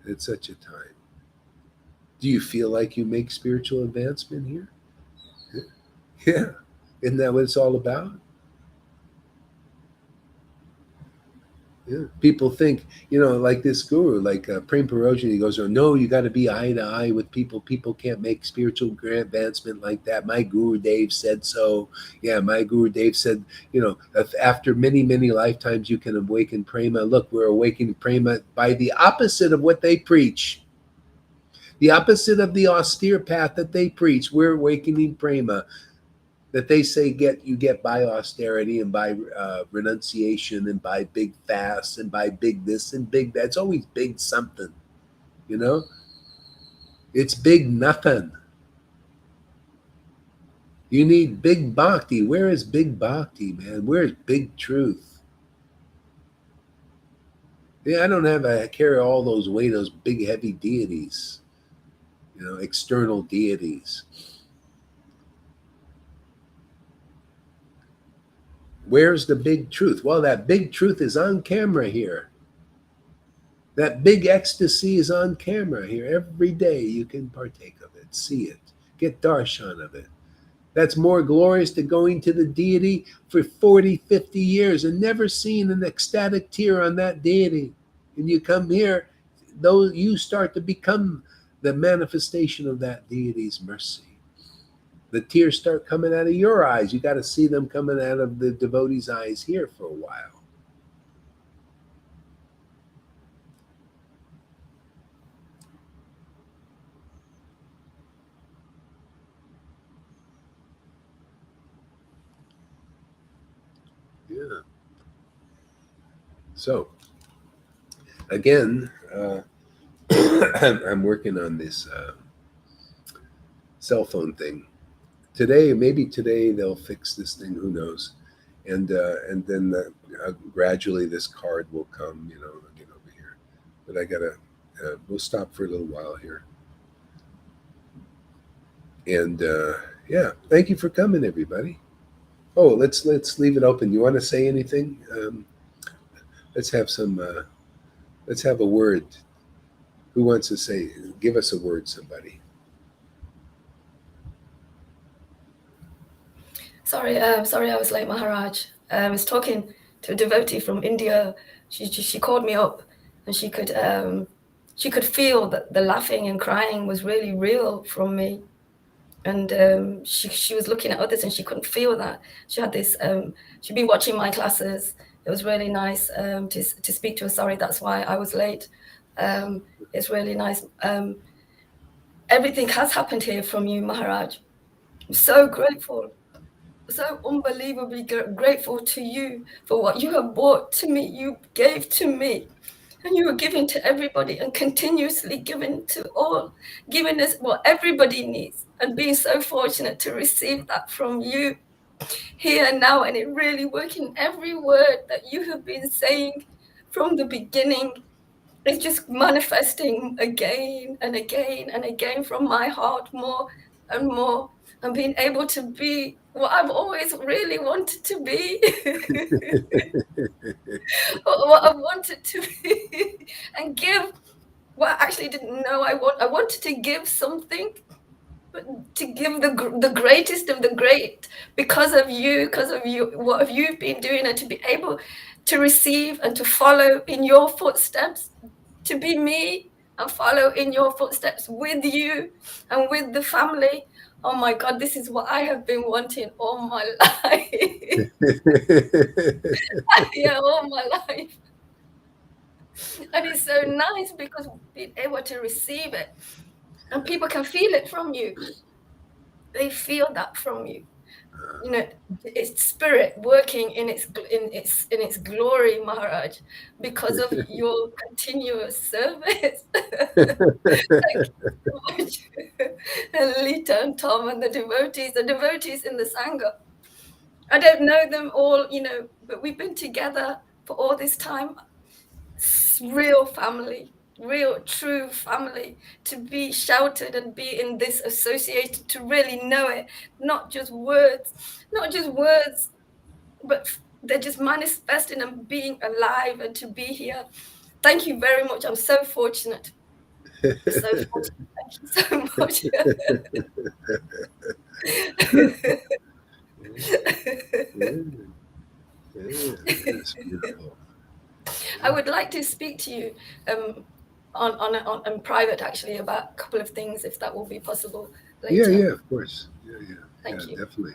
at such a time. Do you feel like you make spiritual advancement here? Yeah. Isn't that what it's all about? Yeah. People think, like this guru, like Prem Parojan, he goes, oh, no, you got to be eye to eye with people. People can't make spiritual advancement like that. My Guru Dave said so. Yeah, my Guru Dave said, if after many, many lifetimes you can awaken prema. Look, we're awakening prema by the opposite of what they preach. The opposite of the austere path that they preach. We're awakening prema. That they say you get by austerity and by renunciation and by big fasts and by big this and big that. It's always big something, It's big nothing. You need big bhakti. Where is big bhakti, man? Where is big truth? Yeah, I carry all those weight, those big heavy deities, external deities. Where's the big truth? Well, that big truth is on camera here. That big ecstasy is on camera here. Every day you can partake of it, see it, get darshan of it. That's more glorious than going to the deity for 40, 50 years and never seeing an ecstatic tear on that deity. And you come here, though you start to become the manifestation of that deity's mercy. The tears start coming out of your eyes. You got to see them coming out of the devotee's eyes here for a while. Yeah. So, again, I'm working on this cell phone thing. Maybe today they'll fix this thing. Who knows? and then gradually this card will come, I'll get over here. But I gotta. We'll stop for a little while here. And yeah, thank you for coming, everybody. Oh, let's leave it open. You want to say anything? Let's have some. Let's have a word. Who wants to say? Give us a word, somebody. Sorry, I was late, Maharaj. I was talking to a devotee from India. She called me up, and she could feel that the laughing and crying was really real from me. And she was looking at others, and she couldn't feel that. She had this. She'd been watching my classes. It was really nice to speak to her. Sorry, that's why I was late. It's really nice. Everything has happened here from you, Maharaj. I'm so grateful. So unbelievably grateful to you for what you have brought to me, you gave to me, and you are giving to everybody and continuously giving to all, giving us what everybody needs, and being so fortunate to receive that from you here and now, and it really working. Every word that you have been saying from the beginning is just manifesting again and again and again from my heart, more and more, and being able to be what I've always really wanted to be. What I wanted to be, and give what I actually didn't know I wanted to give something, but to give the greatest of the great, because of you, what have you been doing, and to be able to receive and to follow in your footsteps, to be me and follow in your footsteps with you and with the family. Oh my God, this is what I have been wanting all my life. Yeah, all my life. And it's so nice because being able to receive it, and people can feel it from you. They feel that from you. It's spirit working in its glory, Maharaj, because of your continuous service. Thank you so much. And Lita and Tom and the devotees in the Sangha. I don't know them all, but we've been together for all this time. Real family, real true family, to be sheltered and be in this associated, to really know it, not just words, but they're just manifesting and being alive, and to be here. Thank you very much. I'm so fortunate. So fortunate. Thank you so much. That's beautiful. I would like to speak to you on private, actually, about a couple of things, if that will be possible later. Yeah, of course. Yeah. Thank you. Definitely.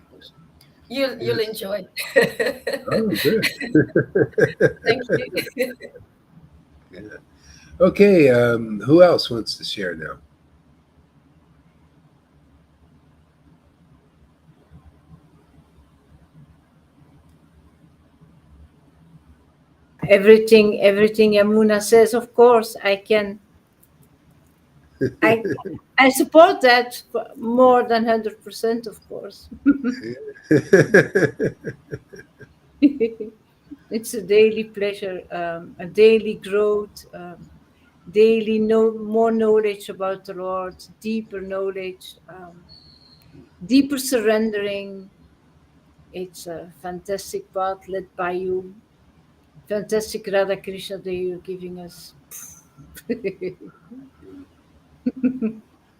You'll enjoy. Oh, good. Thank you. Yeah. Okay, who else wants to share now? Everything Yamuna says, of course, I can. I support that more than 100%, of course. It's a daily pleasure, a daily growth, daily more knowledge about the Lord, deeper knowledge, deeper surrendering. It's a fantastic path led by you. Fantastic Radha Krishna that you're giving us.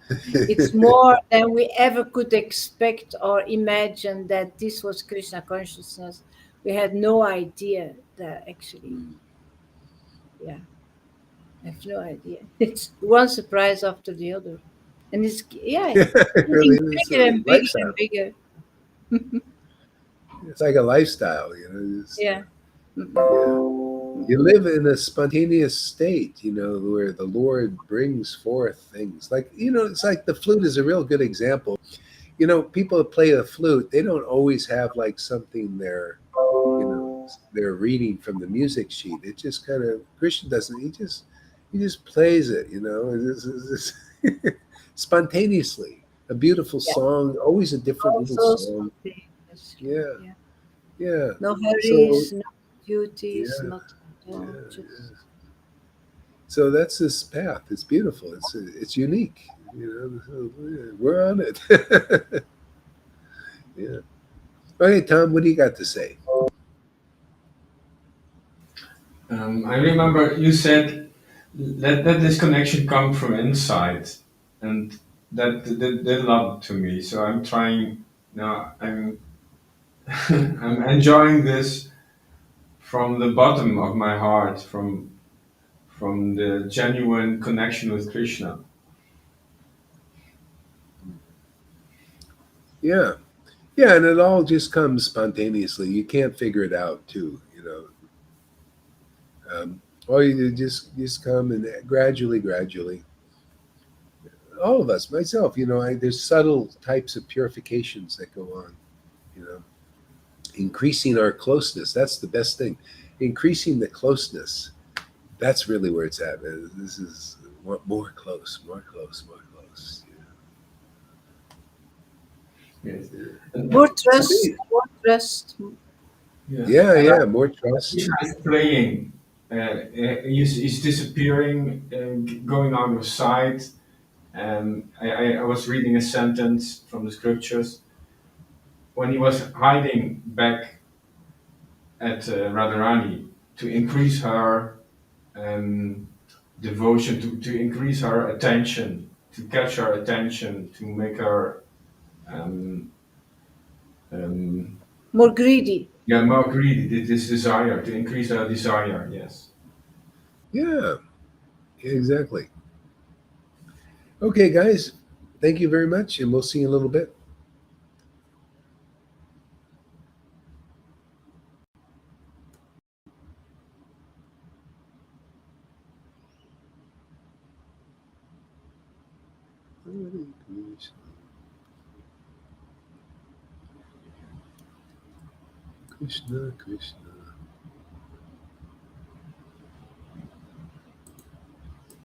It's more than we ever could expect or imagine that this was Krishna consciousness. We had no idea that actually. Yeah, I have no idea. It's one surprise after the other. And it's, Really, getting it's bigger a and bigger lifestyle. and bigger. It's like a lifestyle, Yeah. You live in a spontaneous state, where the Lord brings forth things. Like, it's like the flute is a real good example. People that play the flute, they don't always have like something they're reading from the music sheet. It just kind of, Christian doesn't, he just plays it, it's spontaneously. A beautiful song, always a different little song. Spontaneous. Yeah. Yeah. No So hurries, no duties, yeah, not yeah, just. yeah. So that's this path. It's beautiful. It's unique. So we're on it. Yeah. Okay, Tom, what do you got to say? I remember you said let this connection come from inside, and that did a lot to me. So I'm trying now. I'm enjoying this from the bottom of my heart, from the genuine connection with Krishna. Yeah. Yeah, and it all just comes spontaneously. You can't figure it out, too. All you do just come and gradually. All of us, myself, there's subtle types of purifications that go on. You know, increasing our closeness. That's the best thing. Increasing the closeness. That's really where it's at. This is more close, more close, more close. Yes. Yeah. More So trust, more trust. Yeah. yeah, And yeah, more trust. Krishna is playing. He's disappearing, going out of sight. I was reading a sentence from the scriptures when he was hiding back at Radharani to increase her um, devotion, to increase her attention, to catch her attention, to make her um, um, More greedy. yeah, more greedy. This desire to increase her desire. Yes. Yeah, exactly. Okay, guys, thank you very much, and we'll see you in a little bit. Krishna, Krishna.